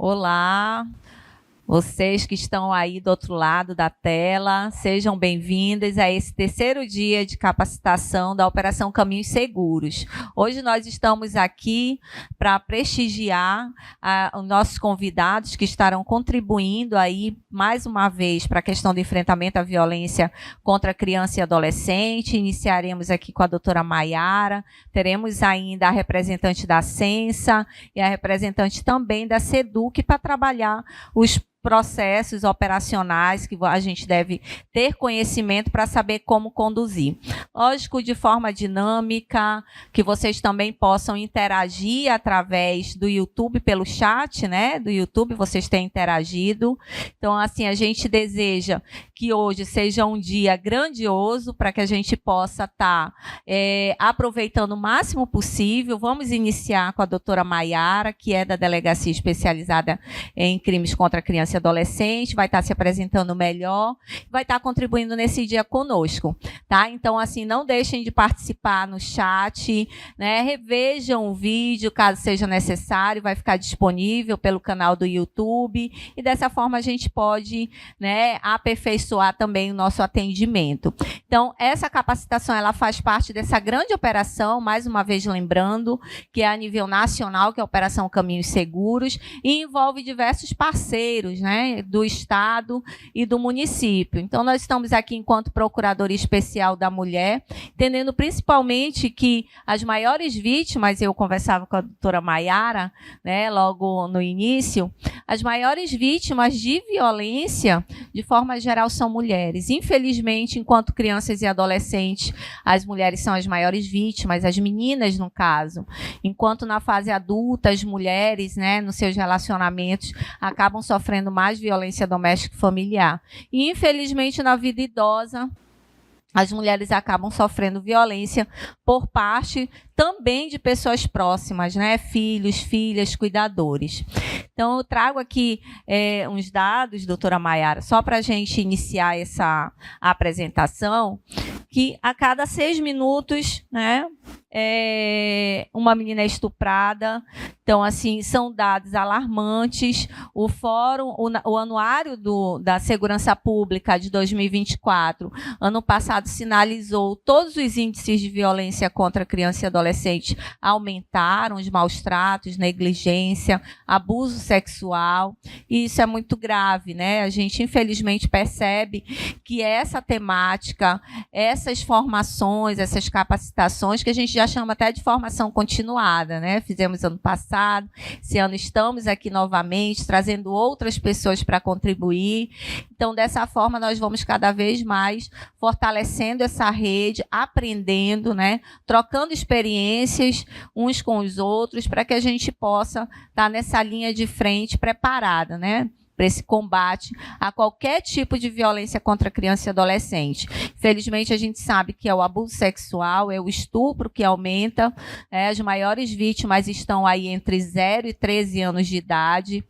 Olá, vocês que estão aí do outro lado da tela, sejam bem-vindas a esse terceiro dia de capacitação da Operação Caminhos Seguros. Hoje nós estamos aqui para prestigiar os nossos convidados que estarão contribuindo aí mais uma vez para a questão do enfrentamento à violência contra criança e adolescente. Iniciaremos aqui com a doutora Maiara, teremos ainda a representante da Sensa e a representante também da SEDUC para trabalhar os processos operacionais que a gente deve ter conhecimento para saber como conduzir. Lógico, de forma dinâmica, que vocês também possam interagir através do YouTube, pelo chat, né? Do YouTube, vocês têm interagido. Então, assim, a gente deseja que hoje seja um dia grandioso para que a gente possa estar aproveitando o máximo possível. Vamos iniciar com a doutora Maiara, que é da Delegacia Especializada em Crimes contra a Criança e Adolescente, vai estar se apresentando melhor, vai estar contribuindo nesse dia conosco, tá? Então, assim, não deixem de participar no chat, né? Revejam o vídeo, caso seja necessário, vai ficar disponível pelo canal do YouTube, e dessa forma a gente pode, né, aperfeiçoar também o nosso atendimento. Então, essa capacitação, ela faz parte dessa grande operação, mais uma vez lembrando, que é a nível nacional, que é a Operação Caminhos Seguros, e envolve diversos parceiros, né, do Estado e do município. Então, nós estamos aqui enquanto Procuradoria Especial da Mulher, entendendo principalmente que as maiores vítimas, eu conversava com a doutora Maiara, né, logo no início, as maiores vítimas de violência, de forma geral, são mulheres. Infelizmente, enquanto crianças e adolescentes, as mulheres são as maiores vítimas, as meninas, no caso. Enquanto na fase adulta, as mulheres, né, nos seus relacionamentos, acabam sofrendo mais violência doméstica e familiar. E, infelizmente, na vida idosa, as mulheres acabam sofrendo violência por parte também de pessoas próximas, né? Filhos, filhas, cuidadores. Então, eu trago aqui uns dados, doutora Maiara, só para a gente iniciar essa apresentação, que a cada 6 minutos, né, uma menina é estuprada. Então, assim, são dados alarmantes. O Fórum, o Anuário da Segurança Pública de 2024, ano passado, sinalizou todos os índices de violência contra criança e adolescente aumentaram, os maus tratos, negligência, abuso sexual, e isso é muito grave, né? A gente, infelizmente, percebe que essa temática, essas formações, essas capacitações, que a gente já chama até de formação continuada, né? Fizemos ano passado, esse ano estamos aqui novamente, trazendo outras pessoas para contribuir. Então, dessa forma, nós vamos cada vez mais fortalecendo essa rede, aprendendo, né? Trocando experiências uns com os outros, para que a gente possa estar nessa linha de frente preparada, né, para esse combate a qualquer tipo de violência contra criança e adolescente. Infelizmente, a gente sabe que é o abuso sexual, é o estupro que aumenta, as maiores vítimas estão aí entre 0 e 13 anos de idade,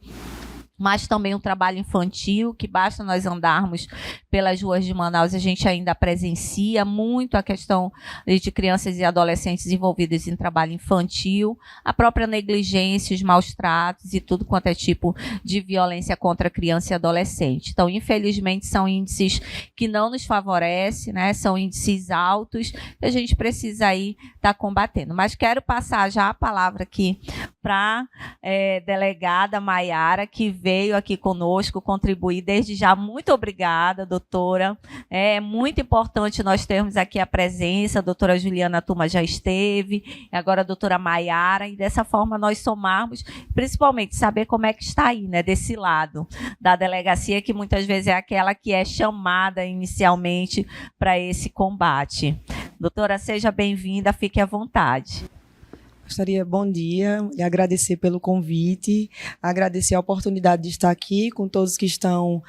mas também o trabalho infantil, que basta nós andarmos pelas ruas de Manaus, a gente ainda presencia muito a questão de crianças e adolescentes envolvidos em trabalho infantil, a própria negligência, os maus tratos e tudo quanto é tipo de violência contra criança e adolescente. Então, infelizmente, são índices que não nos favorecem, né? São índices altos que a gente precisa aí estar combatendo. Mas quero passar já a palavra aqui para a delegada Maiara, que veio aqui conosco contribuir. Desde já, muito obrigada, doutora. É muito importante nós termos aqui a presença. A doutora Juliana Tuma já esteve, agora a doutora Maiara, e dessa forma nós somarmos, principalmente saber como é que está aí, né, desse lado da delegacia, que muitas vezes é aquela que é chamada inicialmente para esse combate. Doutora, seja bem-vinda, fique à vontade. Gostaria, bom dia, e agradecer pelo convite, agradecer a oportunidade de estar aqui com todos que estão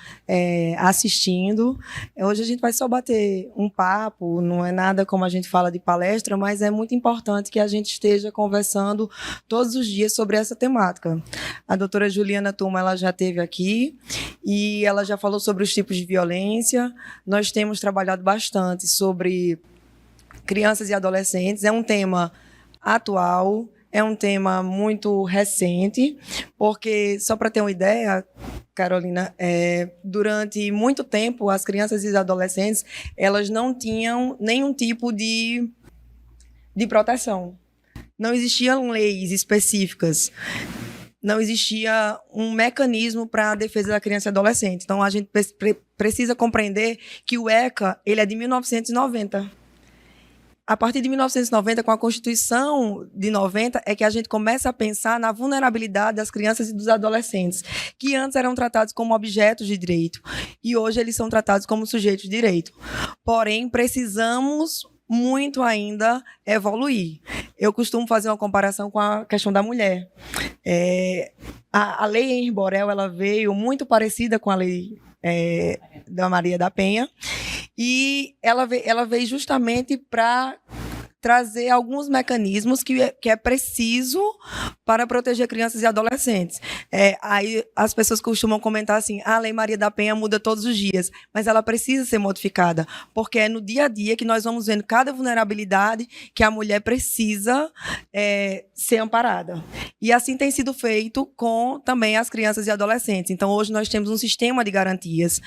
assistindo. Hoje a gente vai só bater um papo, não é nada como a gente fala de palestra, mas é muito importante que a gente esteja conversando todos os dias sobre essa temática. A doutora Juliana Tuma, ela já esteve aqui e ela já falou sobre os tipos de violência. Nós temos trabalhado bastante sobre crianças e adolescentes, é um tema atual, é um tema muito recente, porque, só para ter uma ideia, Carolina, durante muito tempo, as crianças e os adolescentes, elas não tinham nenhum tipo de proteção. Não existiam leis específicas. Não existia um mecanismo para a defesa da criança e adolescente. Então, a gente precisa compreender que o ECA ele é de 1990. A partir de 1990, com a Constituição de 90, é que a gente começa a pensar na vulnerabilidade das crianças e dos adolescentes, que antes eram tratados como objetos de direito, e hoje eles são tratados como sujeitos de direito. Porém, precisamos muito ainda evoluir. Eu costumo fazer uma comparação com a questão da mulher. A lei Henri Borel, ela veio muito parecida com a lei da Maria da Penha, e ela veio justamente para trazer alguns mecanismos que é preciso para proteger crianças e adolescentes. Aí as pessoas costumam comentar assim, a Lei Maria da Penha muda todos os dias, mas ela precisa ser modificada, porque é no dia a dia que nós vamos vendo cada vulnerabilidade que a mulher precisa ser amparada. E assim tem sido feito com também as crianças e adolescentes. Então, hoje nós temos um sistema de garantias,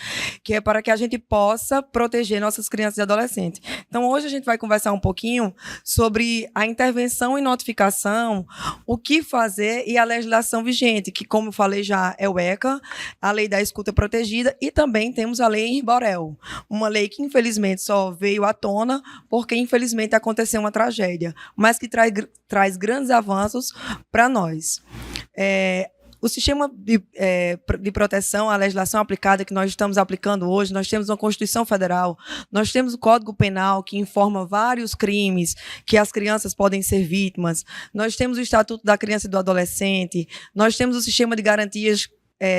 que é para que a gente possa proteger nossas crianças e adolescentes. Então, hoje a gente vai conversar um pouquinho sobre a intervenção e notificação, o que fazer e a legislação vigente, que, como eu falei já, é o ECA, a Lei da Escuta Protegida, e também temos a Lei Henri Borel, uma lei que, infelizmente, só veio à tona porque, infelizmente, aconteceu uma tragédia, mas que traz grandes avanços para nós. O sistema de proteção à legislação aplicada que nós estamos aplicando hoje, nós temos uma Constituição Federal, nós temos o Código Penal, que informa vários crimes que as crianças podem ser vítimas, nós temos o Estatuto da Criança e do Adolescente, nós temos o sistema de garantias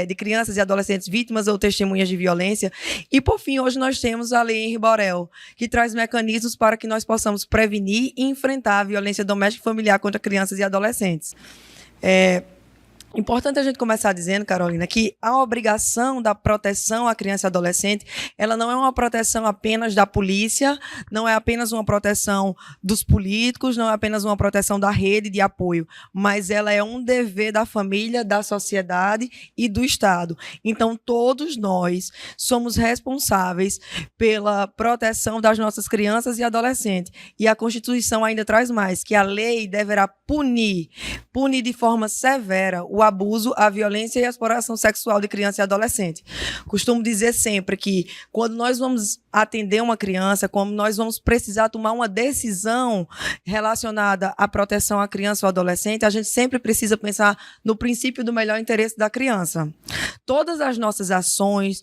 de crianças e adolescentes vítimas ou testemunhas de violência. E, por fim, hoje nós temos a Lei Henri Borel, que traz mecanismos para que nós possamos prevenir e enfrentar a violência doméstica e familiar contra crianças e adolescentes. Importante a gente começar dizendo, Carolina, que a obrigação da proteção à criança e adolescente, ela não é uma proteção apenas da polícia, não é apenas uma proteção dos políticos, não é apenas uma proteção da rede de apoio, mas ela é um dever da família, da sociedade e do Estado. Então, todos nós somos responsáveis pela proteção das nossas crianças e adolescentes. E a Constituição ainda traz mais, que a lei deverá punir de forma severa o abuso, a violência e a exploração sexual de criança e adolescente. Costumo dizer sempre que quando nós vamos atender uma criança, quando nós vamos precisar tomar uma decisão relacionada à proteção à criança ou adolescente, a gente sempre precisa pensar no princípio do melhor interesse da criança. Todas as nossas ações,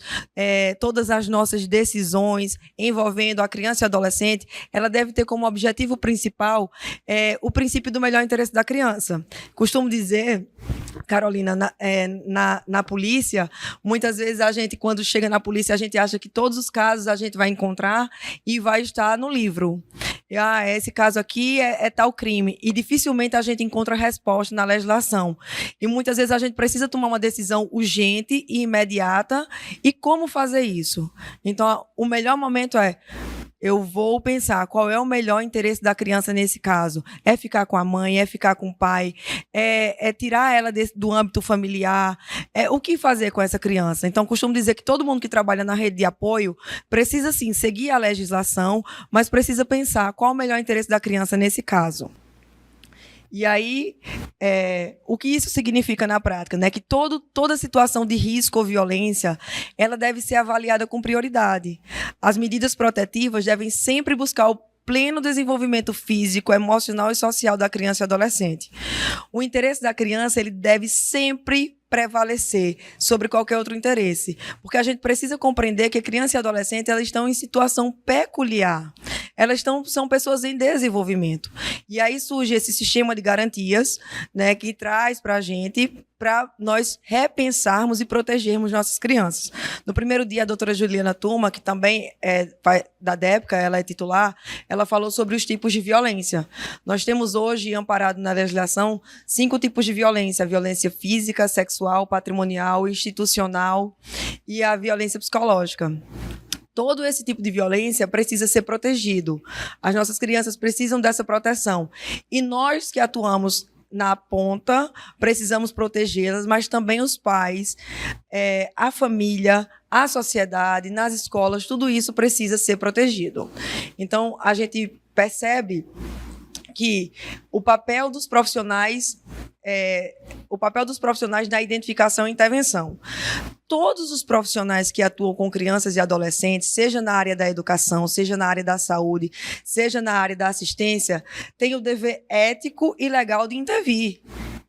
todas as nossas decisões envolvendo a criança e adolescente, ela deve ter como objetivo principal o princípio do melhor interesse da criança. Costumo dizer, Carolina, na polícia, muitas vezes a gente, quando chega na polícia, a gente acha que todos os casos a gente vai encontrar e vai estar no livro. Esse caso aqui é tal crime. E dificilmente a gente encontra resposta na legislação. E muitas vezes a gente precisa tomar uma decisão urgente e imediata. E como fazer isso? Então, o melhor momento eu vou pensar qual é o melhor interesse da criança nesse caso. É ficar com a mãe, é ficar com o pai, é tirar ela do âmbito familiar. O que fazer com essa criança? Então, costumo dizer que todo mundo que trabalha na rede de apoio precisa, sim, seguir a legislação, mas precisa pensar qual é o melhor interesse da criança nesse caso. E aí, o que isso significa na prática? Né? Que toda situação de risco ou violência, ela deve ser avaliada com prioridade. As medidas protetivas devem sempre buscar o pleno desenvolvimento físico, emocional e social da criança e adolescente. O interesse da criança, ele deve sempre prevalecer sobre qualquer outro interesse, porque a gente precisa compreender que a criança e adolescente, elas estão em situação peculiar, são pessoas em desenvolvimento, e aí surge esse sistema de garantias, né, que traz para a gente, para nós repensarmos e protegermos nossas crianças. No primeiro dia, a doutora Juliana Tuma, que também é da DEPCA, ela é titular, ela falou sobre os tipos de violência. Nós temos hoje, amparado na legislação, 5 tipos de violência: a violência física, sexual, patrimonial, institucional e a violência psicológica. Todo esse tipo de violência precisa ser protegido. As nossas crianças precisam dessa proteção. E nós que atuamos na ponta, precisamos protegê-las, mas também os pais, a família, a sociedade, nas escolas, tudo isso precisa ser protegido. Então, a gente percebe que o papel dos profissionais na identificação e intervenção. Todos os profissionais que atuam com crianças e adolescentes, seja na área da educação, seja na área da saúde, seja na área da assistência, têm o dever ético e legal de intervir.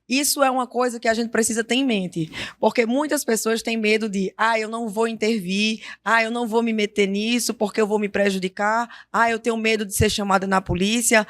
Isso é uma coisa que a gente precisa ter em mente, porque muitas pessoas têm medo de, eu não vou intervir, eu não vou me meter nisso porque eu vou me prejudicar, eu tenho medo de ser chamada na polícia,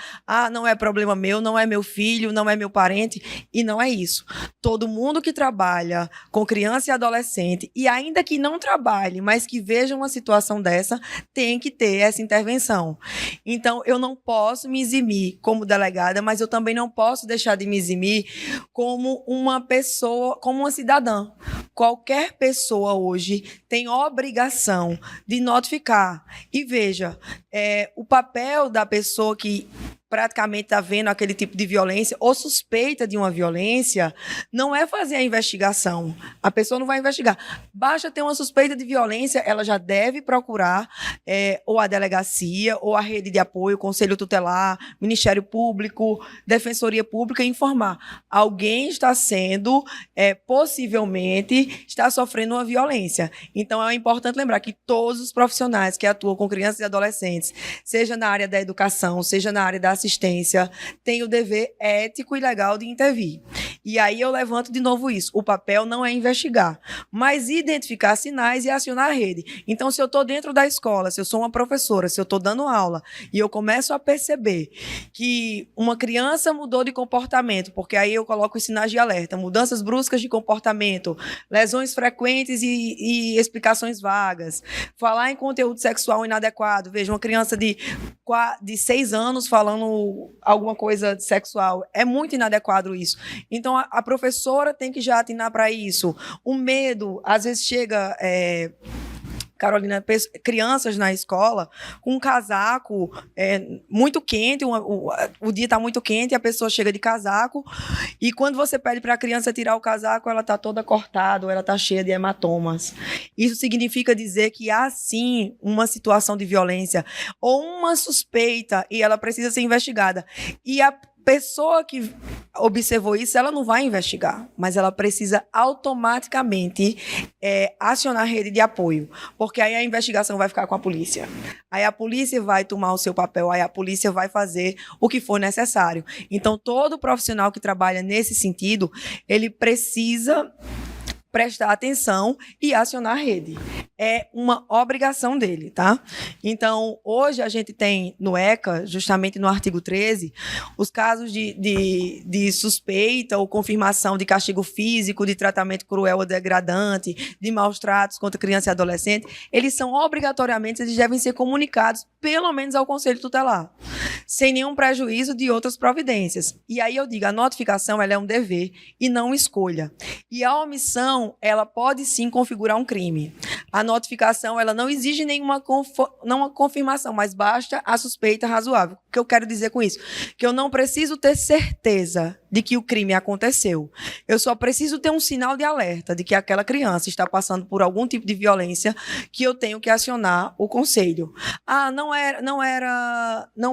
não é problema meu, não é meu filho, não é meu parente, e não é isso. Todo mundo que trabalha com criança e adolescente, e ainda que não trabalhe, mas que veja uma situação dessa, tem que ter essa intervenção. Então, eu não posso me eximir como delegada, mas eu também não posso deixar de me eximir como uma pessoa, como uma cidadã. Qualquer pessoa hoje tem obrigação de notificar. E veja, o papel da pessoa que praticamente está vendo aquele tipo de violência ou suspeita de uma violência, não é fazer a investigação. A pessoa não vai investigar. Basta ter uma suspeita de violência, ela já deve procurar ou a delegacia, ou a rede de apoio, Conselho Tutelar, Ministério Público, Defensoria Pública, e informar. Alguém está sendo, possivelmente, está sofrendo uma violência. Então, é importante lembrar que todos os profissionais que atuam com crianças e adolescentes, seja na área da educação, seja na área da assistência, tem o dever ético e legal de intervir. E aí eu levanto de novo isso. O papel não é investigar, mas identificar sinais e acionar a rede. Então, se eu estou dentro da escola, se eu sou uma professora, se eu estou dando aula e eu começo a perceber que uma criança mudou de comportamento, porque aí eu coloco os sinais de alerta, mudanças bruscas de comportamento, lesões frequentes e explicações vagas, falar em conteúdo sexual inadequado. Veja, uma criança de 6 anos falando alguma coisa sexual, é muito inadequado isso. Então, a professora tem que já atinar para isso. O medo, às vezes chega... Carolina, crianças na escola com um casaco muito quente, o dia está muito quente, a pessoa chega de casaco e quando você pede para a criança tirar o casaco, ela está toda cortada ou ela está cheia de hematomas. Isso significa dizer que há, sim, uma situação de violência ou uma suspeita e ela precisa ser investigada. E a pessoa que observou isso, ela não vai investigar, mas ela precisa automaticamente acionar a rede de apoio, porque aí a investigação vai ficar com a polícia. Aí a polícia vai tomar o seu papel, aí a polícia vai fazer o que for necessário. Então, todo profissional que trabalha nesse sentido, ele precisa prestar atenção e acionar a rede. É uma obrigação dele, tá? Então, hoje a gente tem no ECA, justamente no artigo 13, os casos de suspeita ou confirmação de castigo físico, de tratamento cruel ou degradante, de maus tratos contra criança e adolescente, eles devem ser comunicados, pelo menos ao Conselho Tutelar, sem nenhum prejuízo de outras providências. E aí eu digo, a notificação ela é um dever e não escolha. E a omissão, ela pode sim configurar um crime. A notificação, ela não exige nenhuma confirmação, mas basta a suspeita razoável. O que eu quero dizer com isso? Que eu não preciso ter certeza de que o crime aconteceu. Eu só preciso ter um sinal de alerta de que aquela criança está passando por algum tipo de violência que eu tenho que acionar o conselho. Não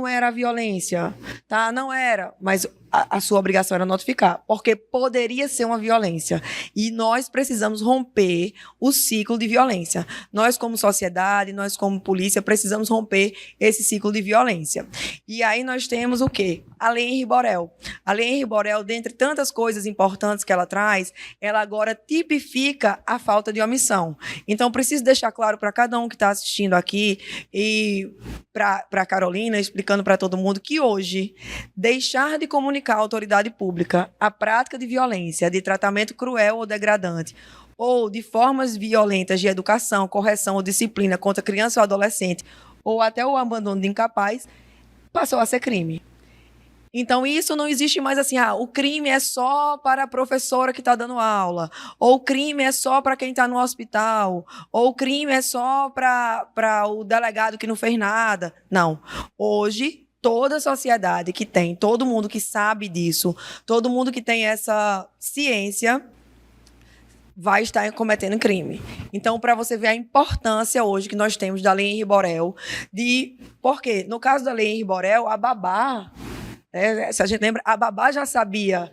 era violência, tá? Não era, mas a sua obrigação era notificar, porque poderia ser uma violência. E nós precisamos romper o ciclo de violência. Nós, como sociedade, nós, como polícia, precisamos romper esse ciclo de violência. E aí nós temos o quê? A Lei Henri Borel. A Lei Henri Borel, dentre tantas coisas importantes que ela traz, ela agora tipifica a falta de omissão. Então, preciso deixar claro para cada um que está assistindo aqui e para a Carolina, explicando para todo mundo que hoje, deixar de comunicar à autoridade pública a prática de violência, de tratamento cruel ou degradante, ou de formas violentas de educação, correção ou disciplina contra criança ou adolescente, ou até o abandono de incapaz, passou a ser crime. Então, isso não existe mais assim, o crime é só para a professora que está dando aula, ou o crime é só para quem está no hospital, ou o crime é só para o delegado que não fez nada. Não. Hoje, toda a sociedade que tem, todo mundo que sabe disso, todo mundo que tem essa ciência vai estar cometendo crime. Então, para você ver a importância hoje que nós temos da Lei Henri Borel, porque no caso da Lei Henri Borel, a babá, se a gente lembra, a babá já sabia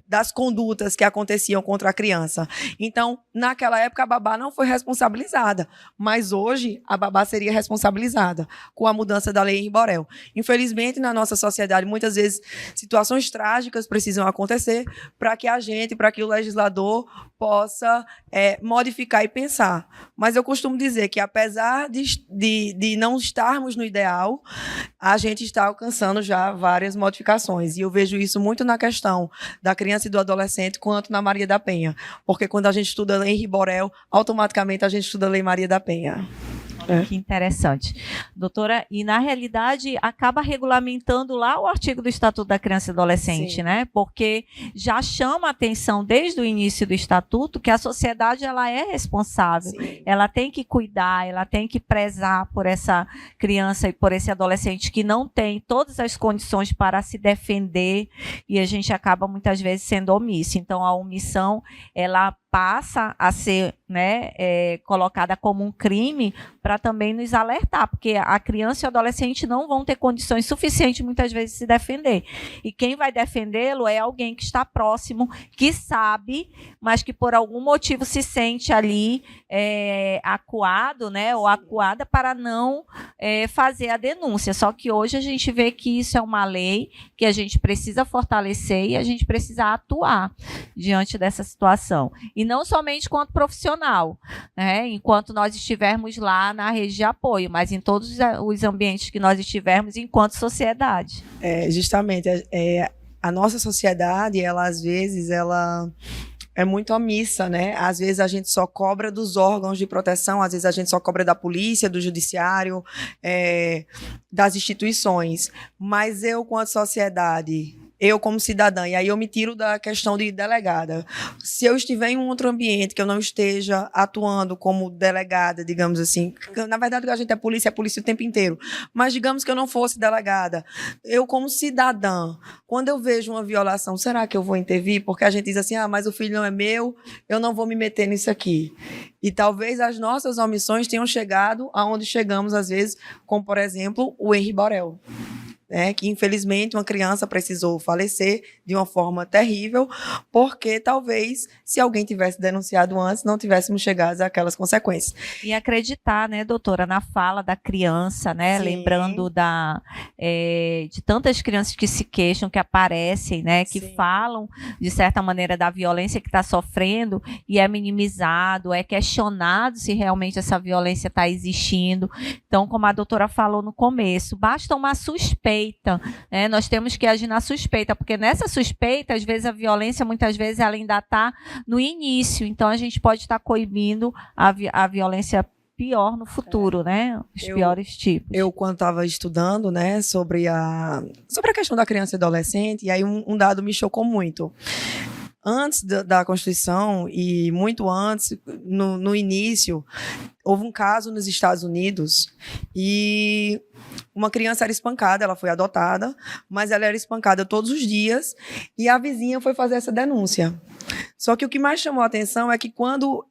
das condutas que aconteciam contra a criança. Então, naquela época, a babá não foi responsabilizada, mas hoje a babá seria responsabilizada com a mudança da Lei Henri Borel. Infelizmente, na nossa sociedade, muitas vezes, situações trágicas precisam acontecer para que o legislador possa modificar e pensar. Mas eu costumo dizer que, apesar de não estarmos no ideal, a gente está alcançando já várias modificações. E eu vejo isso muito na questão da criança e do adolescente, quanto na Maria da Penha. Porque quando a gente estuda a Lei Henri Borel, automaticamente a gente estuda a Lei Maria da Penha. Que interessante. Doutora, e na realidade acaba regulamentando lá o artigo do Estatuto da Criança e Adolescente, Sim. né? Porque já chama a atenção desde o início do Estatuto que a sociedade ela é responsável, Sim. ela tem que cuidar, ela tem que prezar por essa criança e por esse adolescente que não tem todas as condições para se defender e a gente acaba muitas vezes sendo omisso. Então a omissão, ela passa a ser, né, colocada como um crime para também nos alertar, porque a criança e o adolescente não vão ter condições suficientes muitas vezes de se defender. E quem vai defendê-lo é alguém que está próximo, que sabe, mas que por algum motivo se sente ali acuado, né, ou acuada para não fazer a denúncia. Só que hoje a gente vê que isso é uma lei que a gente precisa fortalecer e a gente precisa atuar diante dessa situação. E não somente quanto profissional, né? Enquanto nós estivermos lá na rede de apoio, mas em todos os ambientes que nós estivermos enquanto sociedade. Justamente, a nossa sociedade, ela às vezes, ela é muito omissa, né? Às vezes a gente só cobra dos órgãos de proteção, às vezes a gente só cobra da polícia, do judiciário, das instituições. Mas eu, quanto sociedade, eu como cidadã, e aí eu me tiro da questão de delegada. Se eu estiver em um outro ambiente que eu não esteja atuando como delegada, digamos assim, na verdade a gente é polícia o tempo inteiro, mas digamos que eu não fosse delegada, eu como cidadã, quando eu vejo uma violação, será que eu vou intervir? Porque a gente diz assim, mas o filho não é meu, eu não vou me meter nisso aqui. E talvez as nossas omissões tenham chegado aonde chegamos às vezes, como por exemplo, o Henri Borel. Que infelizmente uma criança precisou falecer de uma forma terrível, porque talvez se alguém tivesse denunciado antes, não tivéssemos chegado àquelas consequências. E acreditar, né, doutora, na fala da criança, né, Sim. Lembrando de tantas crianças que se queixam, que aparecem, né, que Sim. falam, de certa maneira, da violência que está sofrendo e é minimizado, é questionado se realmente essa violência está existindo. Então, como a doutora falou no começo, basta uma suspeita, né? Nós temos que agir na suspeita, porque nessa suspeita, às vezes a violência, muitas vezes, ela ainda está no início, então a gente pode estar coibindo a violência pior no futuro, né? Os piores tipos. Eu, quando estava estudando, né, sobre a questão da criança e adolescente, e aí um dado me chocou muito. Antes da Constituição e muito antes, no início, houve um caso nos Estados Unidos e uma criança era espancada, ela foi adotada, mas ela era espancada todos os dias e a vizinha foi fazer essa denúncia. Só que o que mais chamou a atenção é que quando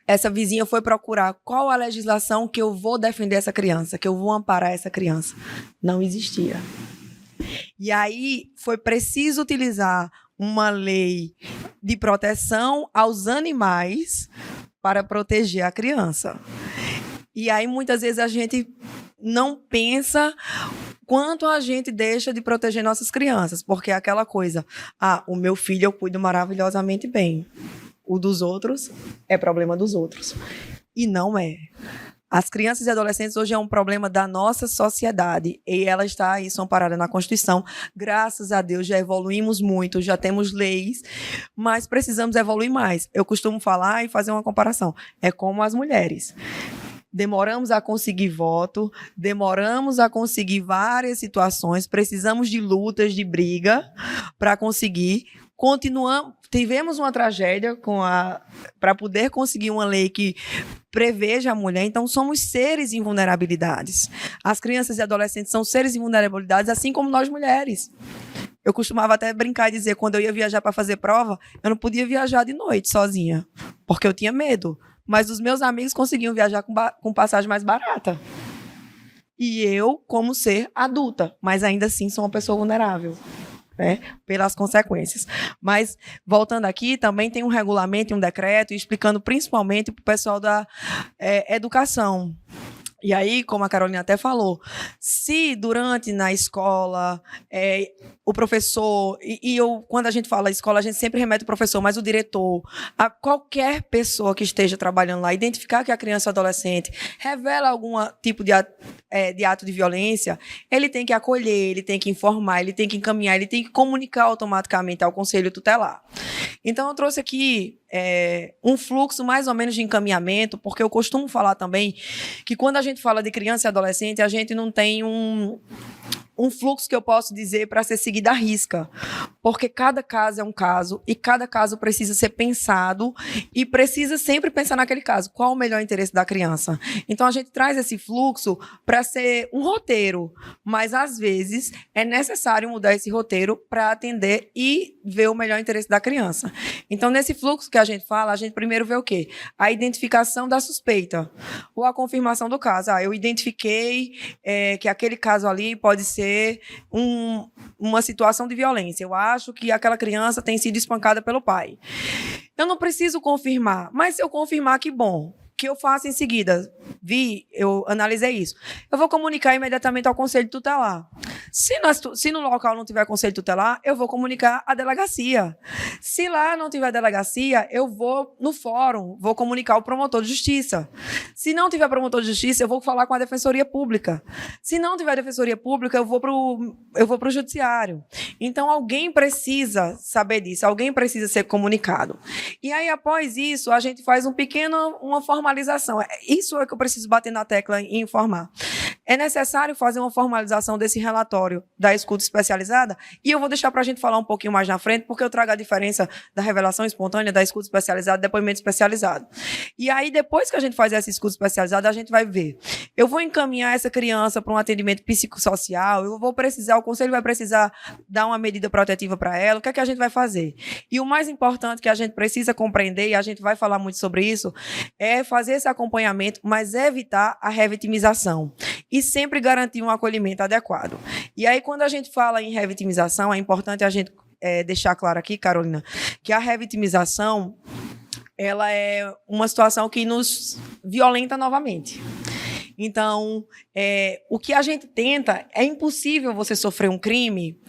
essa vizinha foi procurar qual a legislação que eu vou defender essa criança, que eu vou amparar essa criança, não existia. E aí foi preciso utilizar uma lei de proteção aos animais para proteger a criança. E aí muitas vezes a gente não pensa quanto a gente deixa de proteger nossas crianças, porque é aquela coisa, o meu filho eu cuido maravilhosamente bem, o dos outros é problema dos outros. E não é. As crianças e adolescentes hoje é um problema da nossa sociedade e ela está isso amparada na Constituição. Graças a Deus já evoluímos muito, já temos leis, mas precisamos evoluir mais. Eu costumo falar e fazer uma comparação. É como as mulheres. Demoramos a conseguir voto, demoramos a conseguir várias situações, precisamos de lutas, de briga para conseguir, tivemos uma tragédia para poder conseguir uma lei que preveja a mulher, então somos seres em vulnerabilidades. As crianças e adolescentes são seres em vulnerabilidades, assim como nós mulheres. Eu costumava até brincar e dizer, quando eu ia viajar para fazer prova, eu não podia viajar de noite sozinha, porque eu tinha medo. Mas os meus amigos conseguiam viajar com passagem mais barata. E eu, como ser adulta, mas ainda assim sou uma pessoa vulnerável, né, pelas consequências. Mas, voltando aqui, também tem um regulamento e um decreto explicando principalmente para o pessoal da educação. E aí, como a Carolina até falou, se durante na escola o professor, quando a gente fala escola, a gente sempre remete o professor, mas o diretor, a qualquer pessoa que esteja trabalhando lá, identificar que a criança ou adolescente revela algum tipo de ato de violência, ele tem que acolher, ele tem que informar, ele tem que encaminhar, ele tem que comunicar automaticamente ao conselho tutelar. Então, eu trouxe aqui um fluxo mais ou menos de encaminhamento, porque eu costumo falar também que quando a gente fala de criança e adolescente, a gente não tem um fluxo que eu posso dizer para ser seguido à risca, porque cada caso é um caso e cada caso precisa ser pensado e precisa sempre pensar naquele caso, qual o melhor interesse da criança. Então a gente traz esse fluxo para ser um roteiro, mas às vezes é necessário mudar esse roteiro para atender e ver o melhor interesse da criança. Então nesse fluxo que a gente fala, a gente primeiro vê o quê? A identificação da suspeita ou a confirmação do caso. Eu identifiquei que aquele caso ali pode ser uma situação de violência. Eu acho que aquela criança tem sido espancada pelo pai. Eu não preciso confirmar, mas se eu confirmar, que bom. O que eu faço em seguida? Eu analisei isso. Eu vou comunicar imediatamente ao conselho tutelar. Se no local não tiver conselho tutelar, eu vou comunicar à delegacia. Se lá não tiver delegacia, eu vou no fórum, vou comunicar ao promotor de justiça. Se não tiver promotor de justiça, eu vou falar com a defensoria pública. Se não tiver defensoria pública, eu vou para o judiciário. Então, alguém precisa saber disso, alguém precisa ser comunicado. E aí, após isso, a gente faz uma formalização. Isso é que eu preciso bater na tecla e informar. É necessário fazer uma formalização desse relatório da escuta especializada, e eu vou deixar para a gente falar um pouquinho mais na frente, porque eu trago a diferença da revelação espontânea, da escuta especializada e depoimento especializado. E aí, depois que a gente faz essa escuta especializada, a gente vai ver. Eu vou encaminhar essa criança para um atendimento psicossocial, o conselho vai precisar dar uma medida protetiva para ela, o que é que a gente vai fazer? E o mais importante que a gente precisa compreender, e a gente vai falar muito sobre isso, é fazer esse acompanhamento, mas evitar a revitimização. E sempre garantir um acolhimento adequado. E aí, quando a gente fala em revitimização, é importante a gente deixar claro aqui, Carolina, que a revitimização ela é uma situação que nos violenta novamente. Então, o que a gente tenta, é impossível você sofrer um crime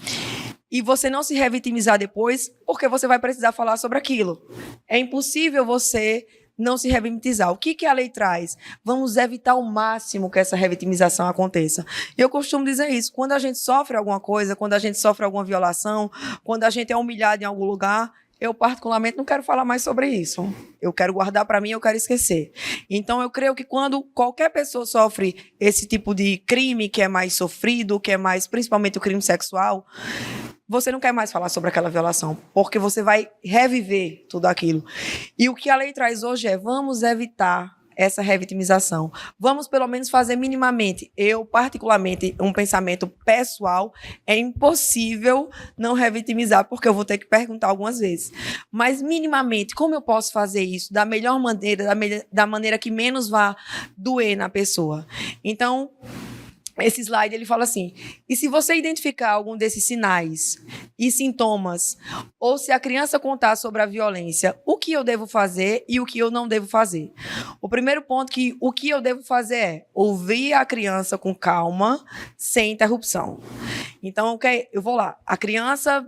e você não se revitimizar depois, porque você vai precisar falar sobre aquilo. É impossível você não se revitimizar. O que a lei traz? Vamos evitar ao máximo que essa revitimização aconteça. Eu costumo dizer isso. Quando a gente sofre alguma coisa, quando a gente sofre alguma violação, quando a gente é humilhado em algum lugar, eu particularmente não quero falar mais sobre isso. Eu quero guardar para mim, eu quero esquecer. Então, eu creio que quando qualquer pessoa sofre esse tipo de crime que é mais sofrido, que é mais, principalmente o crime sexual, você não quer mais falar sobre aquela violação, porque você vai reviver tudo aquilo. E o que a lei traz hoje é, vamos evitar essa revitimização. Vamos, pelo menos, fazer minimamente. Eu, particularmente, um pensamento pessoal, é impossível não revitimizar, porque eu vou ter que perguntar algumas vezes. Mas, minimamente, como eu posso fazer isso da melhor maneira, da maneira que menos vá doer na pessoa? Então, esse slide, ele fala assim, e se você identificar algum desses sinais e sintomas, ou se a criança contar sobre a violência, o que eu devo fazer e o que eu não devo fazer? O primeiro ponto, o que eu devo fazer é ouvir a criança com calma, sem interrupção. Então, eu vou lá, a criança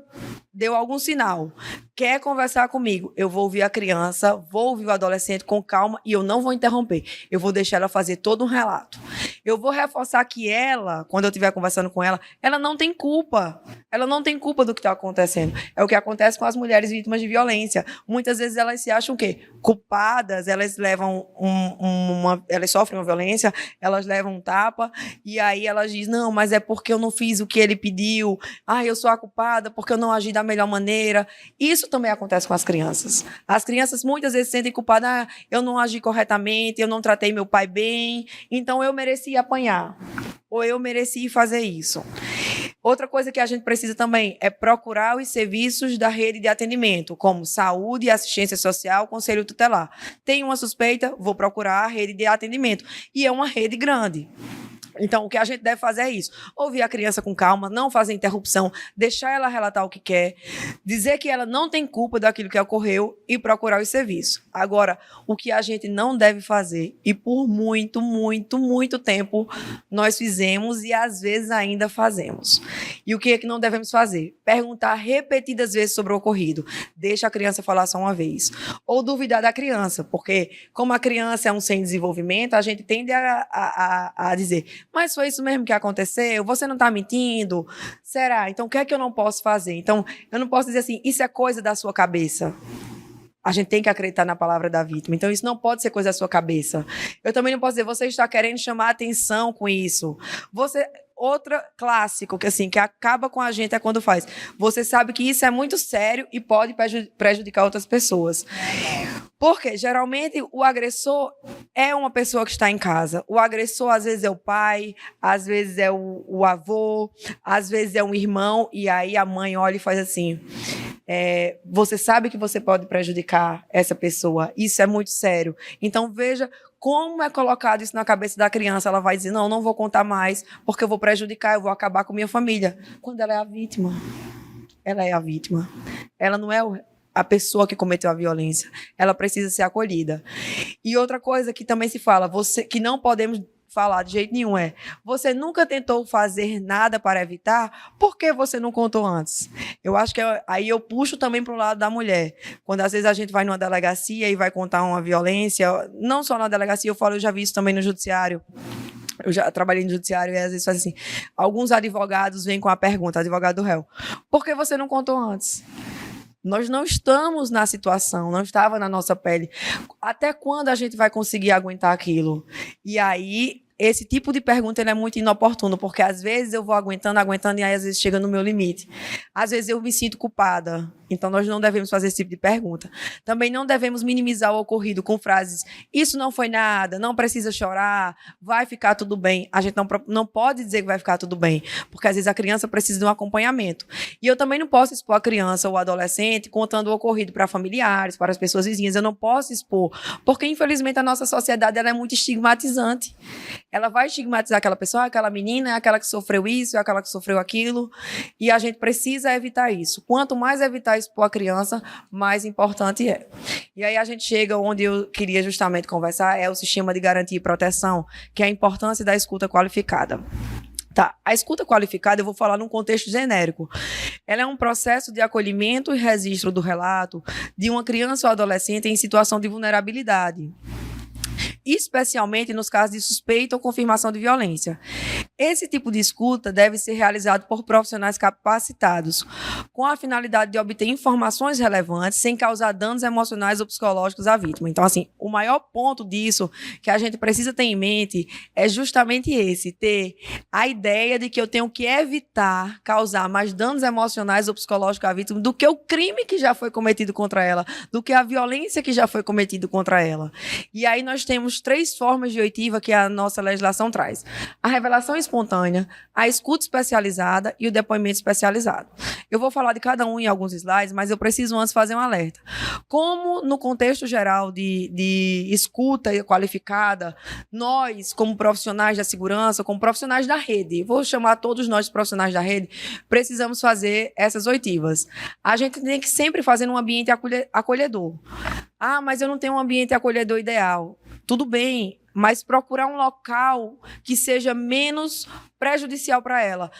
deu algum sinal, quer conversar comigo, eu vou ouvir a criança, vou ouvir o adolescente com calma e eu não vou interromper. Eu vou deixar ela fazer todo um relato. Eu vou reforçar que ela, quando eu estiver conversando com ela, ela não tem culpa. Ela não tem culpa do que está acontecendo. É o que acontece com as mulheres vítimas de violência. Muitas vezes elas se acham o quê? Culpadas, elas levam elas sofrem uma violência, elas levam um tapa, e aí elas dizem, não, mas é porque eu não fiz o que ele pediu, eu sou a culpada porque eu não agi da melhor maneira. Isso também acontece com as crianças. As crianças muitas vezes se sentem culpadas, eu não agi corretamente, eu não tratei meu pai bem, então eu mereci apanhar, ou eu mereci fazer isso. Outra coisa que a gente precisa também é procurar os serviços da rede de atendimento, como saúde, assistência social, conselho tutelar. Tem uma suspeita, vou procurar a rede de atendimento. E é uma rede grande. Então, o que a gente deve fazer é isso. Ouvir a criança com calma, não fazer interrupção, deixar ela relatar o que quer, dizer que ela não tem culpa daquilo que ocorreu e procurar os serviços. Agora, o que a gente não deve fazer, e por muito, muito, muito tempo nós fizemos e às vezes ainda fazemos. E o que é que não devemos fazer? Perguntar repetidas vezes sobre o ocorrido. Deixa a criança falar só uma vez. Ou duvidar da criança, porque como a criança é um sem desenvolvimento, a gente tende a dizer, mas foi isso mesmo que aconteceu? Você não está mentindo? Será? Então, o que é que eu não posso fazer? Então, eu não posso dizer assim, isso é coisa da sua cabeça. A gente tem que acreditar na palavra da vítima. Então, isso não pode ser coisa da sua cabeça. Eu também não posso dizer, você está querendo chamar atenção com isso. Outra clássico que acaba com a gente é quando faz. Você sabe que isso é muito sério e pode prejudicar outras pessoas. Porque, geralmente, o agressor é uma pessoa que está em casa. O agressor, às vezes, é o pai, às vezes é o avô, às vezes é um irmão, e aí a mãe olha e faz assim, você sabe que você pode prejudicar essa pessoa, isso é muito sério. Então, veja como é colocado isso na cabeça da criança. Ela vai dizer, não vou contar mais, porque eu vou prejudicar, eu vou acabar com minha família. Quando ela é a vítima. Ela é a vítima. Ela não é a pessoa que cometeu a violência. Ela precisa ser acolhida. E outra coisa que também se fala, que não podemos falar de jeito nenhum, você nunca tentou fazer nada para evitar, por que você não contou antes? Eu acho que aí eu puxo também para o lado da mulher. Quando às vezes a gente vai numa delegacia e vai contar uma violência, não só na delegacia, eu já vi isso também no judiciário. Eu já trabalhei no judiciário e às vezes faz assim, alguns advogados vêm com a pergunta, advogado do réu, por que você não contou antes? Nós não estamos na situação, não estava na nossa pele. Até quando a gente vai conseguir aguentar aquilo? E aí, esse tipo de pergunta ele é muito inoportuno, porque às vezes eu vou aguentando, e aí às vezes chega no meu limite. Às vezes eu me sinto culpada. Então, nós não devemos fazer esse tipo de pergunta. Também não devemos minimizar o ocorrido com frases, isso não foi nada, não precisa chorar, vai ficar tudo bem. A gente não pode dizer que vai ficar tudo bem, porque às vezes a criança precisa de um acompanhamento. E eu também não posso expor a criança ou o adolescente contando o ocorrido para familiares, para as pessoas vizinhas. Eu não posso expor, porque infelizmente a nossa sociedade ela é muito estigmatizante. Ela vai estigmatizar aquela pessoa, aquela menina, é aquela que sofreu isso, é aquela que sofreu aquilo, e a gente precisa evitar isso. Quanto mais evitar expor a criança, mais importante é. E aí a gente chega onde eu queria justamente conversar, é o sistema de garantia e proteção, que é a importância da escuta qualificada. Tá. A escuta qualificada, eu vou falar num contexto genérico. Ela é um processo de acolhimento e registro do relato de uma criança ou adolescente em situação de vulnerabilidade, especialmente nos casos de suspeita ou confirmação de violência. Esse tipo de escuta deve ser realizado por profissionais capacitados, com a finalidade de obter informações relevantes sem causar danos emocionais ou psicológicos à vítima. Então, assim, o maior ponto disso que a gente precisa ter em mente é justamente esse, ter a ideia de que eu tenho que evitar causar mais danos emocionais ou psicológicos à vítima do que o crime que já foi cometido contra ela, do que a violência que já foi cometida contra ela. E aí nós temos 3 formas de oitiva que a nossa legislação traz. A revelação espontânea, a escuta especializada e o depoimento especializado. Eu vou falar de cada um em alguns slides, mas eu preciso antes fazer um alerta. Como no contexto geral de escuta qualificada, nós, como profissionais da segurança, como profissionais da rede, vou chamar todos nós de profissionais da rede, precisamos fazer essas oitivas. A gente tem que sempre fazer num ambiente acolhedor. Mas eu não tenho um ambiente acolhedor ideal. Tudo bem, mas procurar um local que seja menos prejudicial para ela.